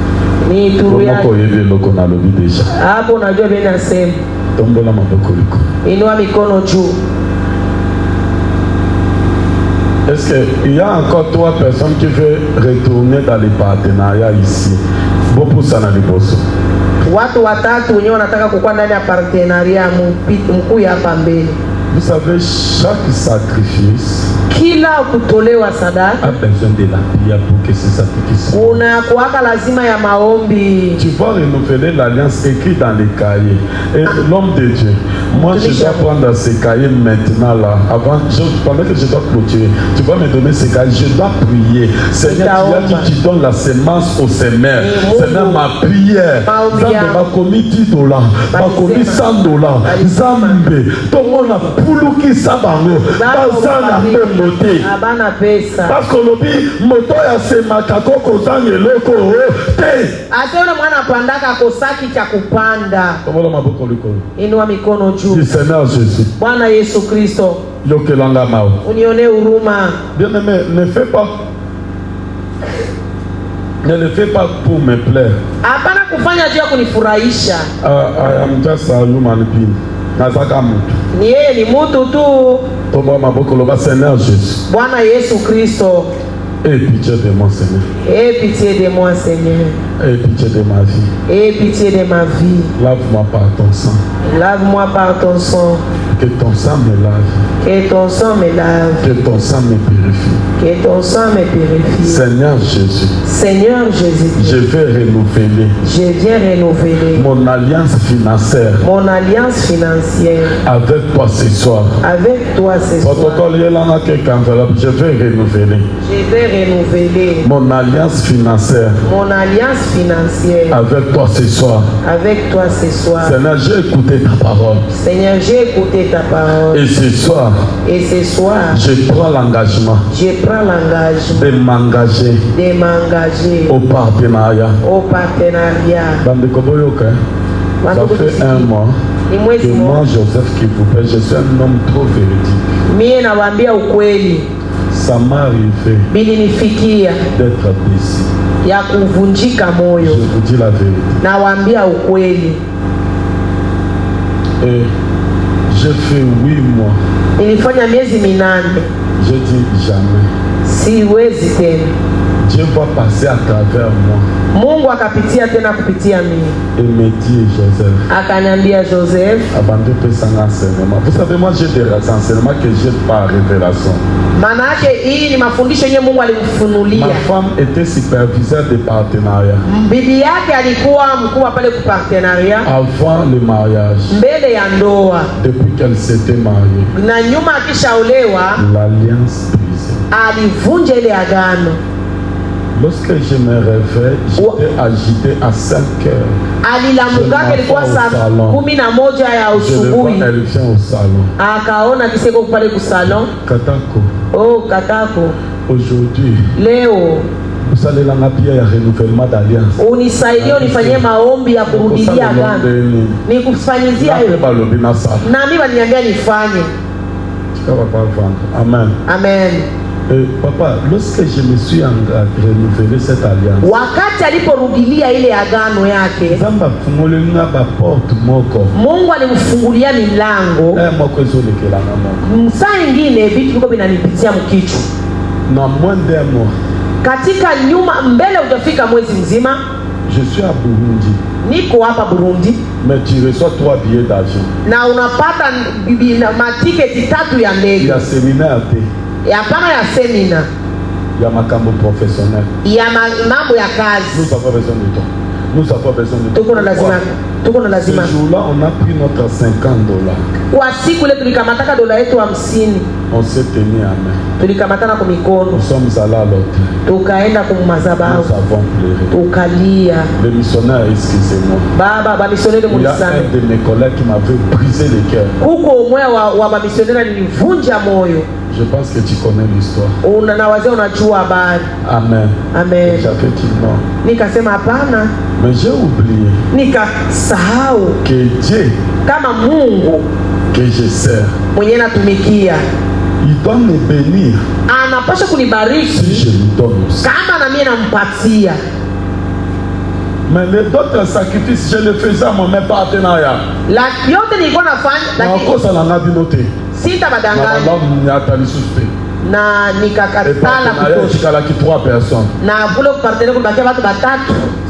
Ni tu ya. Moko yeve loko na lobi deja. Hapo unajua vile nasema. Tombola maboko liko. Inua mikono juu. Est-ce qu'il y a encore 3 personnes qui veulent retourner dans les partenariats ici? Beaucoup ça na liboso. Watu watatu wenyewe wanataka kukuwa ndani ya partenaria mkuu hapa mbele. Vous savez, chaque sacrifice kila kutolewa sadaka a besoin de la prière pour que ce sacrifice. Kuna kuwaka lazima ya maombi. Tu vas renouveler l'alliance écrite dans les cahiers. Et l'homme de Dieu, moi je dois prendre ces cahiers maintenant là. Pendant que je dois clôturer, tu vas me donner ces cahiers. Je dois prier. Seigneur, tu as dit tu donnes la semence au semeur. Seigneur, ma prière. Zambe m'a commis $10, m'a commis $100. Zambe, tout le monde a puluki sabango. Bazana moté. Abana pesa. Parce que l'obi moto ya semaka koko zange leko te. Asione mwana pandaka kosaki cha kupanda. Komola maboko liko. Inua mikono juu. Du Seigneur Jésus. Bwana Yesu Kristo. Yokelanga mao. Unione huruma. Bien-aimé, ne le fais pas pour me plaire. Hapana kufanya juu ya kunifurahisha. I am just a human being. Ni yeye ni mtu tu. Seigneur Jésus. Bwana Yesu Kristo. Aie pitié de moi, Seigneur. Aie pitié de moi, Seigneur. Aie pitié de ma vie. Aie pitié de ma vie. Lave-moi par ton sang. Lave-moi par ton sang. Que ton sang me lave. Que ton sang me lave. Que ton sang me purifie. Que ton sang me purifie. Seigneur Jésus. Seigneur Jésus. Je vais renouveler. Je viens renouveler. Mon alliance financière. Mon alliance financière. Avec toi ce soir. Avec toi ce soir. Je vais renouveler. Je vais renouveler. Mon alliance financière. Mon alliance financière. Avec toi ce soir. Avec toi ce soir. Seigneur, j'ai écouté ta parole. Seigneur, j'ai écouté ta parole. Et ce soir. Et ce soir. Je prends l'engagement. Je prends l'engagement. De m'engager. De m'engager. Au partenariat. Au partenariat. Ça fait un mois que moi, Joseph Kipoupe, je suis un homme trop véridique. Mie nawaambia ukweli. Ça m'est arrivé bilinifikia d'être déçu. Ya kuvunjika moyo. Je vous dis la vérité. Nawaambia ukweli. Et j'ai fait 8 mois. Nilifanya miezi 8. Je dis jamais. Siwezi tena. Dieu va passer à travers moi. Mungu akapitia tena kupitia mimi. Et me dit Joseph. Akaniambia Joseph. Abandonne sans enseignement. Vous savez, moi j'ai des enseignements que j'ai par révélation. Maana yake hii ni mafundisho yenyewe Mungu alimfunulia. Ma femme était superviseur de partenariat. Bibi yake alikuwa mkuu pale kwa partenariat. Avant le mariage. Mbele ya ndoa. Depuis qu'elle s'était mariée. Na nyuma akishaolewa. L'alliance brisée. Alivunja ile agano. Lorsque je me réveille, j'étais agité à 5 heures. Alilamuka ilikuwa saa 11 ya usubuhi. Elle vient au salon. Akaona kiseko pale ku salon. Katako. Oh, Katako. Aujourd'hui. Leo. Vous allez la pia ya renouvellement d'alliance. Unisaidie unifanyie maombi ya kurudilia agano. Nikufanyizia hiyo. Na mimi waniambia nifanye. Amen. Amen. Papa, lorsque je me suis renouvelé cette alliance, wakati aliporudilia ile agano yake, Mungu alimfungulia milango. Saa ingine vitu viko vinanipitia mkichwa. Na moins d'un mois, katika nyuma mbele hujafika mwezi mzima, je suis à Burundi. Niko hapa Burundi. Mais tu reçois 3 billets d'avion. Na unapata matiketi 3 ya ndege. Ya séminaire. Hapana ya semina. Ya makambo professionnel. Ya mambo ya kazi. Nous avons besoin de toi. Nous avons besoin de toi. Tuko na lazima. Ce jour-là, on a pris notre $50. Kwa siku ile tulikamataka dola yetu 50. On s'est tenu à main. Tulikamatana kwa mikono. Nous sommes allés à l'hôtel. Tukaenda kwa madhabahu. Nous avons pleuré. Tukalia. Le missionnaire, excusez-moi. Baba missionnaire Il y a un de mes collègues qui m'avait brisé le cœur. Huko mmoja wa missionnaire nilivunja moyo. Je pense que tu connais l'histoire. Unajua habari. Amen. Amen. J'avais dit non. Nikasema hapana. Mais j'ai oublié. Nikasahau. Que Dieu. Kama Mungu. Que je sers. Mwenye natumikia. Il doit me bénir. Anapaswa kunibariki. Si je lui donne aussi. Kama na mimi nampatia. Mais les autres sacrifices, je les faisais à mon partenariat. La yote nilikuwa nafanya lakini sitabadanganya. Na nikakatala kutosha. Na kule kupartenariat kubakia watu 3.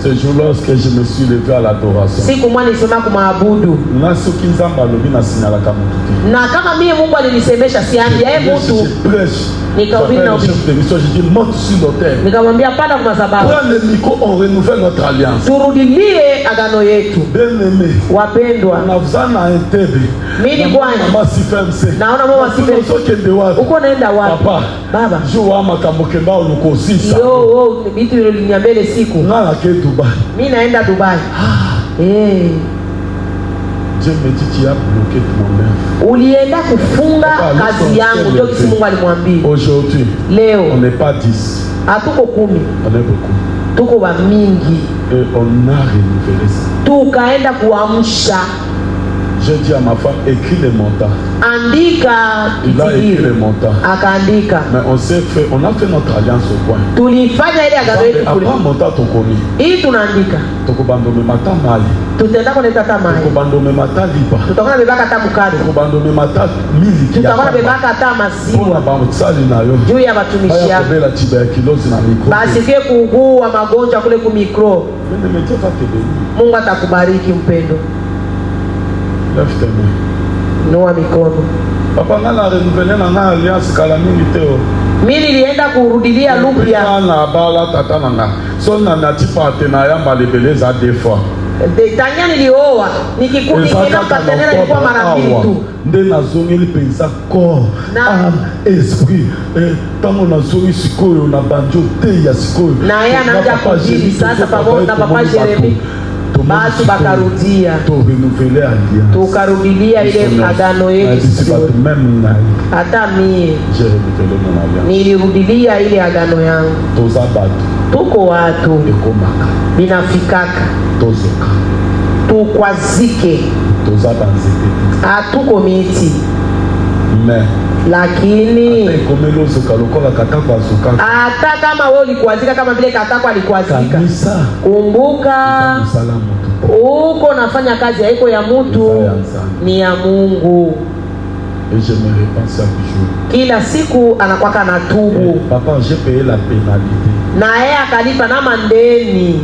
Ce jour-là, lorsque je me suis levé à l'adoration. Siku moja nilisema kumaabudu. Na kama mimi Mungu alinisemesha siambia mtu. Nikahubiri na nikamwambia panda kwa sababu. On renouvelle notre alliance. Turudilie agano yetu. Wapendwa. Mimi bwana. Naona mama sife. Uko naenda wapi? Baba. Yo, vitu viliniambia ile siku. Mimi naenda Dubai. Dieu me dit tu as bloqué ton œuvre. Ulienda kufunga kazi yangu ndio kisi Mungu alimwambia. Aujourd'hui, leo on n'est pas 10. Hatuko 10. On est beaucoup. Tuko ba mingi. Et on a renouvelé ça. Tukaenda kuamsha. J'ai dit à ma femme, écris les montants. Andika. Il a écrit les montants. Akaandika. Mais on a fait notre alliance au point. Tulifanya ile agano yetu kule. Après montant tokomi. Hii tunaandika. Tokobandome mata mali. Tutaenda kuleta tamai. Tokobandome mata lipa. Tutakuwa bebaka hata mkate. Tokobandome mata miliki. Tutakuwa bebaka hata maziwa. Bona bamutsali nayo. Juu ya watumishi yako. Bela tuberculose na mikro. Basi kie kuugua magonjwa kule ku mikro. Mungu atakubariki mpendo. Lève tes mains. Noa mikono. Papa ngala renouveler na alliance kala mingi teo. Mimi nilienda kurudilia lupya. Na bala tata nanga. So na nati partenaire ya malebeleza deux fois. Tanya nilioa nikikuwa partenaire ilikuwa mara mbili tu. Nde nazongeli penza corps, âme, esprit. Tango nazongi sikoyo na banjo te ya sikoyo. Na yeye anaanza kujili sasa pamoja na papa Jeremy. Basi bakarudia. Tukarudilia ile agano yetu. Hata mie nilirudilia ile agano yangu. Tuko watu binafikaka tukwazike, hatuko miti lakini hata kama wewe ulikwazika kama vile katako alikwazika, kumbuka uko nafanya kazi haiko ya mtu, ni ya Mungu. Et je me repens chaque jour. Kila siku anakwaka na tubu. Papa, j'ai payé la pénalité. Na yeye akalipa na mandeni.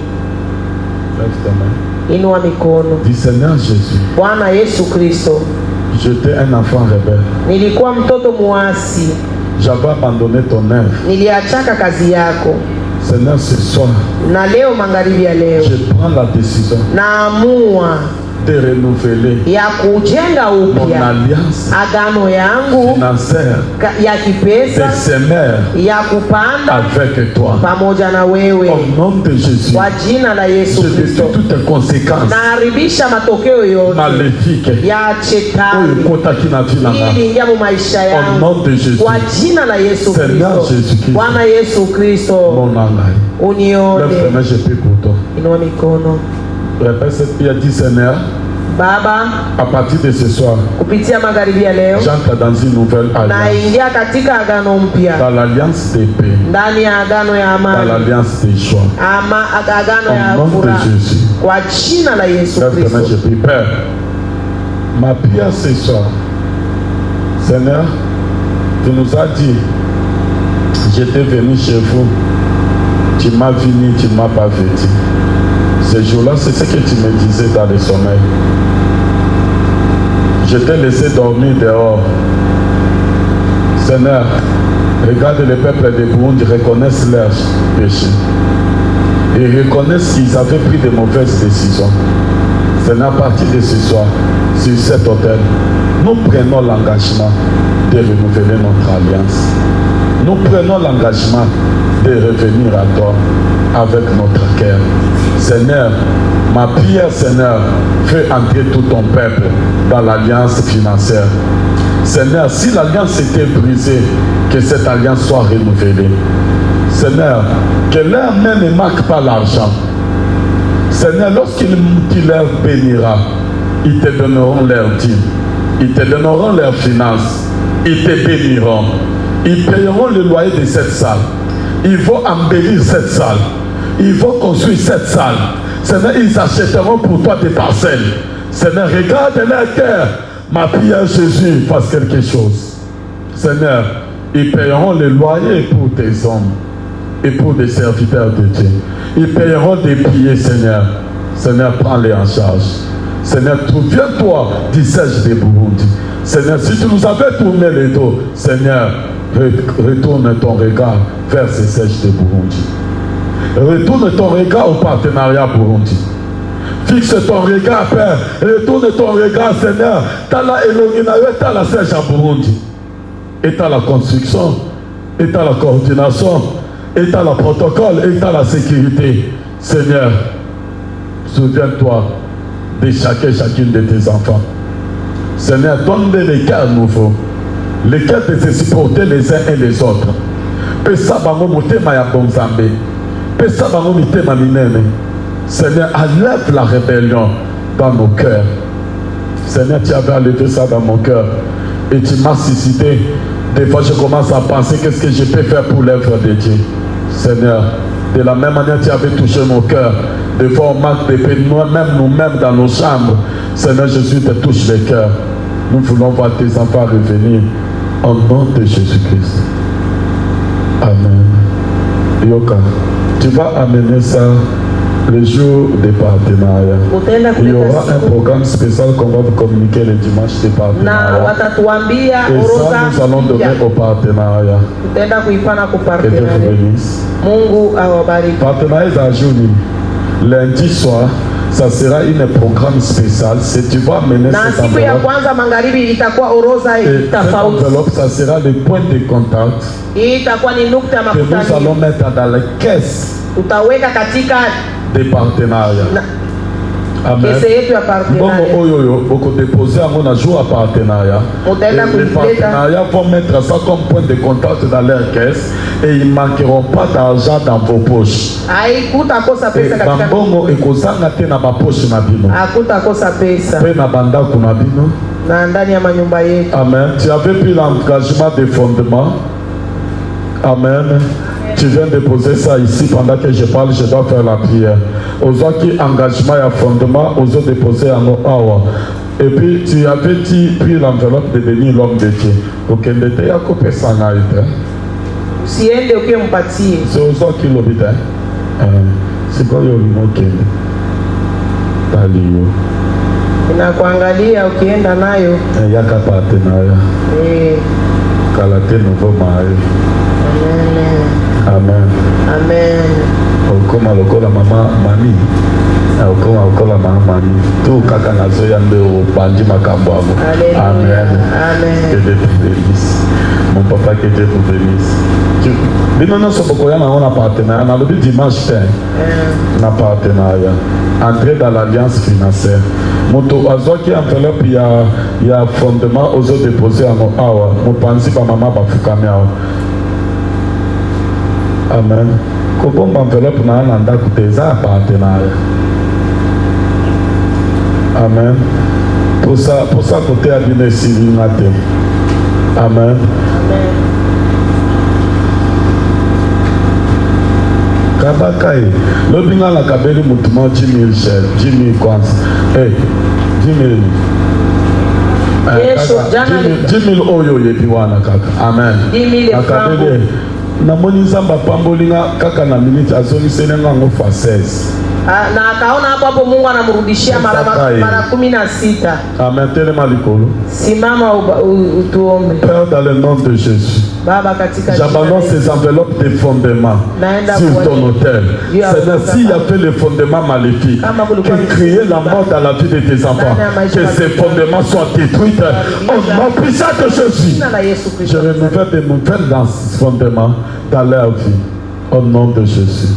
Inua mikono. Dis Seigneur Jésus. Bwana Yesu Kristo. J'étais un enfant rebelle. Nilikuwa mtoto muasi. J'avais abandonné ton œuvre. Niliachaka kazi yako. Seigneur, ce soir. Na leo magharibi ya leo. Je prends la décision. Naamua de renouveler ya kujenga upya agano yangu ya kipesa ya kupanda avec toi pamoja na wewe au nom de Jésus. Kwa jina la Yesu Kristo toutes les conséquences naharibisha matokeo yote maléfique ya shetani ili ingia mu maisha yangu au nom de Jésus. Kwa jina la Yesu Kristo. Bwana Yesu Kristo unione. Inua mikono. Répète cette prière, dis Seigneur. Baba, à partir de ce soir, kupitia magharibi ya leo, j'entre dans une nouvelle alliance. Naingia katika agano mpya. Dans l'alliance de paix. Ndani ya agano ya amani. Dans l'alliance de joie. Ama agano ya furaha. Au nom de Jésus. Kwa jina la Yesu Kristo. Je prie, Père, ma prière ce soir, Seigneur, tu nous as dit, j'étais venu chez vous, tu m'as venu, tu ne m'as pas vêtu. Ce jour-là, c'est ce que tu me disais dans le sommeil. Je t'ai laissé dormir dehors. Seigneur, regarde le peuple de Burundi, reconnaissent leurs péchés. Et reconnaissent qu'ils avaient pris de mauvaises décisions. Seigneur, à partir de ce soir, sur cet autel, nous prenons l'engagement de renouveler notre alliance. Nous prenons l'engagement de revenir à toi avec notre cœur. Seigneur, ma prière, Seigneur, fais entrer tout ton peuple dans l'alliance financière. Seigneur, si l'alliance était brisée, que cette alliance soit renouvelée. Seigneur, que leur main ne manque pas l'argent. Seigneur, lorsqu'il leur bénira, ils te donneront leur dîme, ils te donneront leurs finances, ils te béniront, ils payeront le loyer de cette salle, ils vont embellir cette salle. Ils vont construire cette salle. Seigneur, ils achèteront pour toi des parcelles. Seigneur, regarde leur cœur. Ma prière, Jésus, fasse quelque chose. Seigneur, ils paieront le loyer pour tes hommes et pour des serviteurs de Dieu. Ils paieront des billets, Seigneur. Seigneur, prends-les en charge. Seigneur, souviens-toi du siège de Burundi. Seigneur, si tu nous avais tourné le dos, Seigneur, retourne ton regard vers ce siège de Burundi. Retourne ton regard au partenariat Burundi. Fixe ton regard, Père. Retourne ton regard, Seigneur. T'as la Elonginawe, t'as la siège à Burundi. Et t'as la construction, et t'as la coordination, et t'as le protocole, et t'as la sécurité. Seigneur, souviens-toi de chacune de tes enfants. Seigneur, donne-les les cœurs nouveaux, les cœurs de se supporter les uns et les autres. Pesa bango motema ya bonzambe. Pesa bango mitema minene. Seigneur, enlève la rébellion dans nos cœurs. Seigneur, tu avais enlevé ça dans mon cœur et tu m'as suscité. Des fois, je commence à penser qu'est-ce que je peux faire pour l'œuvre de Dieu. Seigneur, de la même manière, tu avais touché mon cœur. Des fois, on manque de paix, nous-mêmes dans nos chambres. Seigneur Jésus, te touche les cœurs. Nous voulons voir tes enfants revenir au nom de Jésus-Christ. Amen. Yoka, tu vas amener ça le jour des partenariats. Il y aura un programme spécial qu'on va vous communiquer le dimanche des partenariats. Et ça, nous allons donner au partenariat. Que Dieu vous bénisse. Partenariat à journée. Lundi soir, ça sera un programme spécial. Si tu vas amener cette enveloppe, et cette enveloppe, ça sera le point de contact que nous allons mettre dans la caisse des partenariats. Amen. Bon, beaucoup déposer à mon jour à partenariat. Les partenariats vont mettre ça comme point de contact dans leur caisse et ils ne manqueront pas d'argent dans vos poches. Bambongo et kozanga te na ba poche na bino. Pe na banda kuna bino. Amen. Tu avais pris l'engagement des fondements. Amen. Tu viens de poser ça ici pendant que je parle, je dois faire la prière. Aux autres qui engagement et fondement, aux autres déposer en awa. Et puis tu avais dit, puis l'enveloppe de bénir l'homme de Dieu. Ok, n'était à couper ça n'a été. Si elle est ok, on partit. C'est aux autres qui l'obéissent. C'est quoi le mot qu'elle est? Talio. Inakuangalia ukienda nayo. Yaka partenariat. Kalate nouveau mari. Amen. Amen. Okoma lokola mama mami. Okoma lokola mama mami. Tout kaka nazo yande o bandi makambo amo. Amen. Amen. Que Dieu te bénisse. Mon papa, que Dieu te bénisse. Bino non soko yana on a partenariat. On a le dimanche na partenariat. Entrer dans l'alliance financière. Moto azoki enveloppe il y a fondement aux autres déposés en awa. Mon pensi pa maman ba fukami awa. Amen. Comment enveloppe na nanda kuteza partenariat. Amen. Pour ça côté à bien ici matin. Amen. Kabakai. Le binga la kabeli mutumo 10 000 cher, 10 000 kwanza. 10 000 oyo yebiwana kaka. Amen. 10 000 francs. Namoni nzamba pambolinga kaka na minute azongiselenga ngo fa 16. Na akaona hapo Mungu anamrudishia mara 16. Amen. Telema likolo. Simama utuombe. Père, dans le nom de Jésus. J'abandonne ces enveloppes de fondements sur ton autel. Seigneur, s'il y avait les fondements maléfiques qui créaient la mort dans la vie de tes enfants, que ces fondements soient détruits au nom puissant de Jésus. Je renouvelle des nouvelles dans ces fondements dans leur vie au nom de Jésus.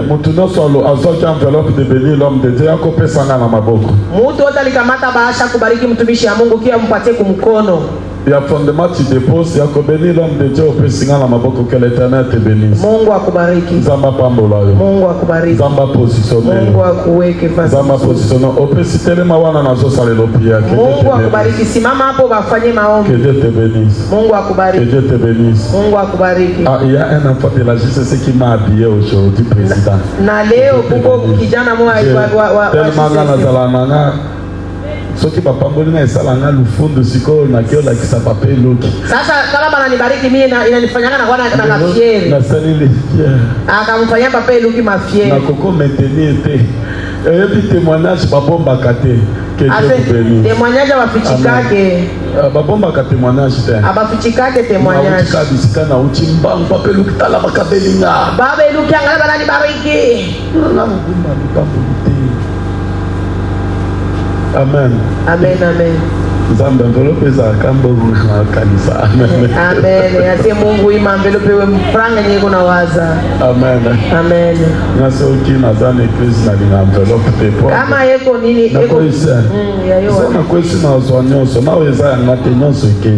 Mutuno solo azoki enveloppe de bénir l'homme de Dieu akope sanga na maboko. Mutu otalikamata bahasha kubariki mtumishi ya Mungu kia mpatie kumkono. Il y a fondement tu déposes, il y a béni l'homme de Dieu au pessinga la maboko que l'Éternel te bénisse. Mungu akubariki. Zamba pambola yo. Mungu akubariki. Zamba positionné. Mungu akuweke fasi. Zamba positionné. Au pesitele mawana nazo sale lo prière. Mungu akubariki. Simama hapo bafanye maombi. Que Dieu te bénisse. Mungu akubariki. Que Dieu te bénisse. Mungu akubariki. Ah, il y a un enfant de la justice qui m'a habillé aujourd'hui, président. Na leo kuko kijana mmoja wa tellement ngana zala nanga. Soki bapamboli na esalanga lufundo siko na kio la kisa pape loki. Sasa kama bana nibariki mimi inanifanyanga na na fieri. Na salile. Akamfanyia pape loki mafieri. Na koko maintenir te. Et puis témoignage babomba kate. Que Dieu bénisse. Témoignage abafichikake. Babomba ka témoignage te. Abafichikake témoignage. Na bisika na uchimba pape loki tala bakabelinga. Babe loki angala bana nibariki. Na mbumba bapamboli te. Amen. Amen, amen. Zamba envelope za kambo kanisa. Amen. Amen. Yate Mungu ima envelope we mpranga nyeko na waza. Amen. Amen. Naso kina zana eklesi na lina envelope te po. Kama yeko nini eko isa. Ya yo. Zona kwesi na zonyoso na weza ya ngate nyonso ke.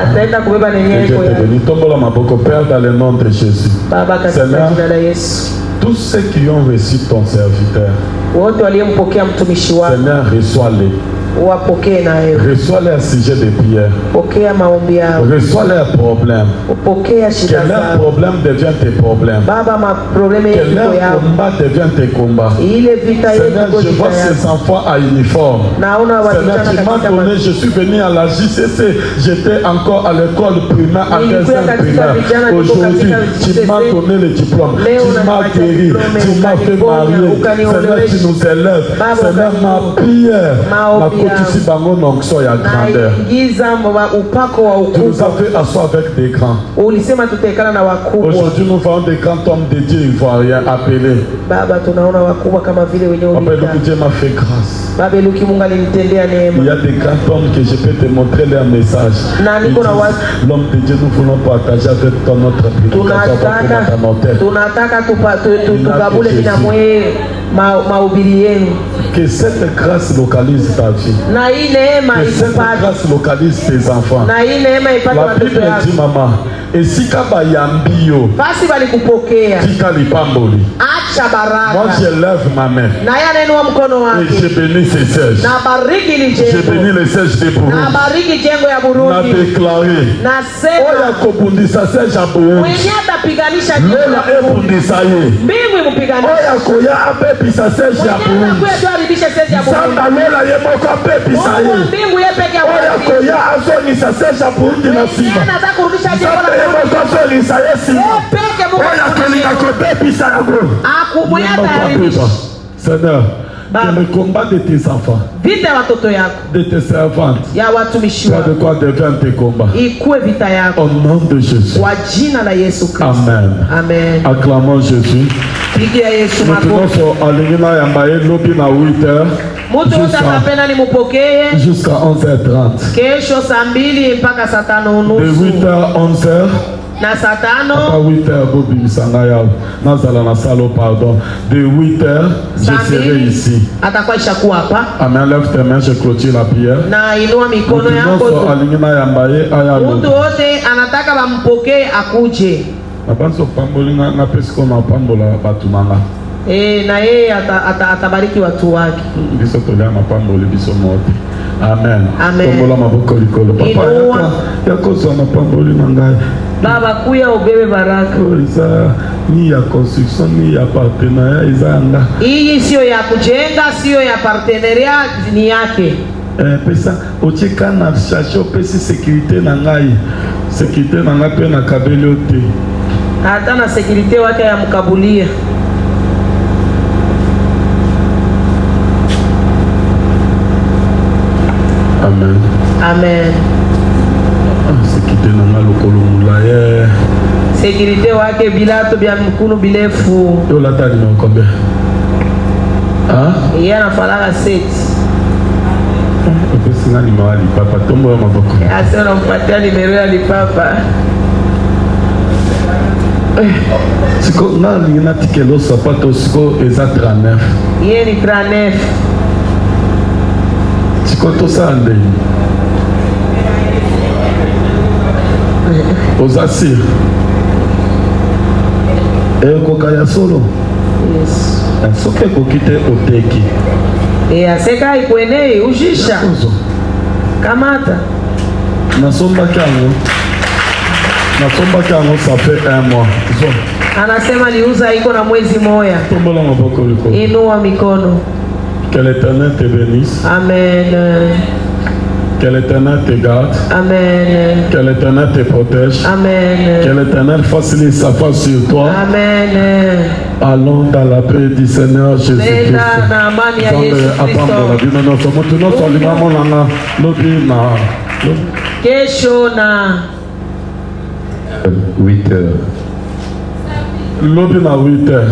Ataenda kubeba nenye yeko ya. Ni tombola maboko Père dans le nom de Jésus. Baba katika jina la Yesu. Tous ceux qui ont reçu ton serviteur, wote waliyempokea mtumishi wako, Seigneur, reçois-les. wapokee nayo. Reçois leurs sujets de prière. Pokea maombi yao. Reçois leurs problèmes. Pokea shida Que leurs zao. problèmes deviennent tes problèmes. Baba, maprobleme Que yetu leurs yao. combats deviennent tes combats. Ile vita Seigneur, yetu je vois ces enfants à uniforme. naona Seigneur, wasichana tu m'as katika donné, je suis venu à la JCC. J'étais encore à l'école primaire, à deuxième primaire. Aujourd'hui, tu m'as donné le diplôme. Tu m'as guéri. Tu m'as fait marier. Seigneur, tu nous élèves. Seigneur, ma prière, ma côté bango n'onction ya grandeur. Tu nous as fait asseoir avec des grands. Aujourd'hui, nous voyons des grands hommes de Dieu ivoiriens appelés. Papa, Dieu m'a fait grâce. Il y a des grands hommes que je peux te montrer leur message. L'homme de Dieu, nous voulons partager avec toi notre que cette grâce localise ta vie. Que cette grâce localise tes enfants. La Bible dit, maman, et si kabayambio, tika lipamboli. Moi je lève ma main et je bénis ces sièges. Je bénis les sièges de Burundi. Na déclaré oya kobundisa siège ya Burundi. Lola ebundisa ye. Oya koya apepisa siège ya Burundi. Samba lola ye moko apepisa ye. Oya koya azonisa siège ya Burundi na sima. Samba ye moko azonisa ye sima. Oya kolinga kopepisa yango. Seigneur, que le combat de tes enfants, de tes servantes, soit de quoi devient tes combats. Au nom de Jésus. Amen. Amen. Acclamons Jésus. Maintenant, sur Alingina Yambaye, lobi na 8h. Jusqu'à 11h30. De 8h à 11h. Na satano à 8h bobi sangaya nazala na salo pardon de 8h je serai ici. Atakuwa ishakuwa hapa. Amen. Lève tes mains, je clôture la prière. Na inua mikono yako. Alingina yambaye aya. Mtu wote anataka bampokee akuje. Nabanso pamboli na pesiko na pambola batu nanga. Na yeye atabariki watu wake. Biso tolia mapamboli biso mote. Amen. Amen. Tombola maboko likolo. Papa yako zona pamboli nangai. Baba kuya ubebe baraka. Isa ni ya construction ni ya partenariat izanga. Hii sio ya kujenga, sio ya partenariat, ni yake. Pesa ocheka na chacho pesa sécurité na ngai. Sécurité na ngai pe na kabeli ote. Hata na sécurité wake ya mkabulia. Amen. Amen. Sécurité nanga lokolo mulaye. Sécurité wake bilato bya mkunu bilefu. Yo la tali na combien? Ah? Yeye anafalaga 7. Singa ni mawali papa tombo ya maboko. Asema mpatia nimero ya lipapa. Siko nani na tikelo sapato siko eza 39. Yeye ni 39. Siko to sande. Ozasi. Kokaya solo. Yes. Soke kokite oteki. Aseka ikwenei ujisha. Kamata. Nasomba kango ça fait 1 mois. Anasema niuza iko na mwezi moja. Tombola maboko liko. Inua mikono. Que l'Éternel te bénisse. Amen. Que l'Éternel te garde. Amen. Que l'Éternel te protège. Amen. Que l'Éternel facilite sa face sur toi. Amen. Allons dans la paix du Seigneur Jésus-Christ. Kesho na 8h. Lobi na 8h.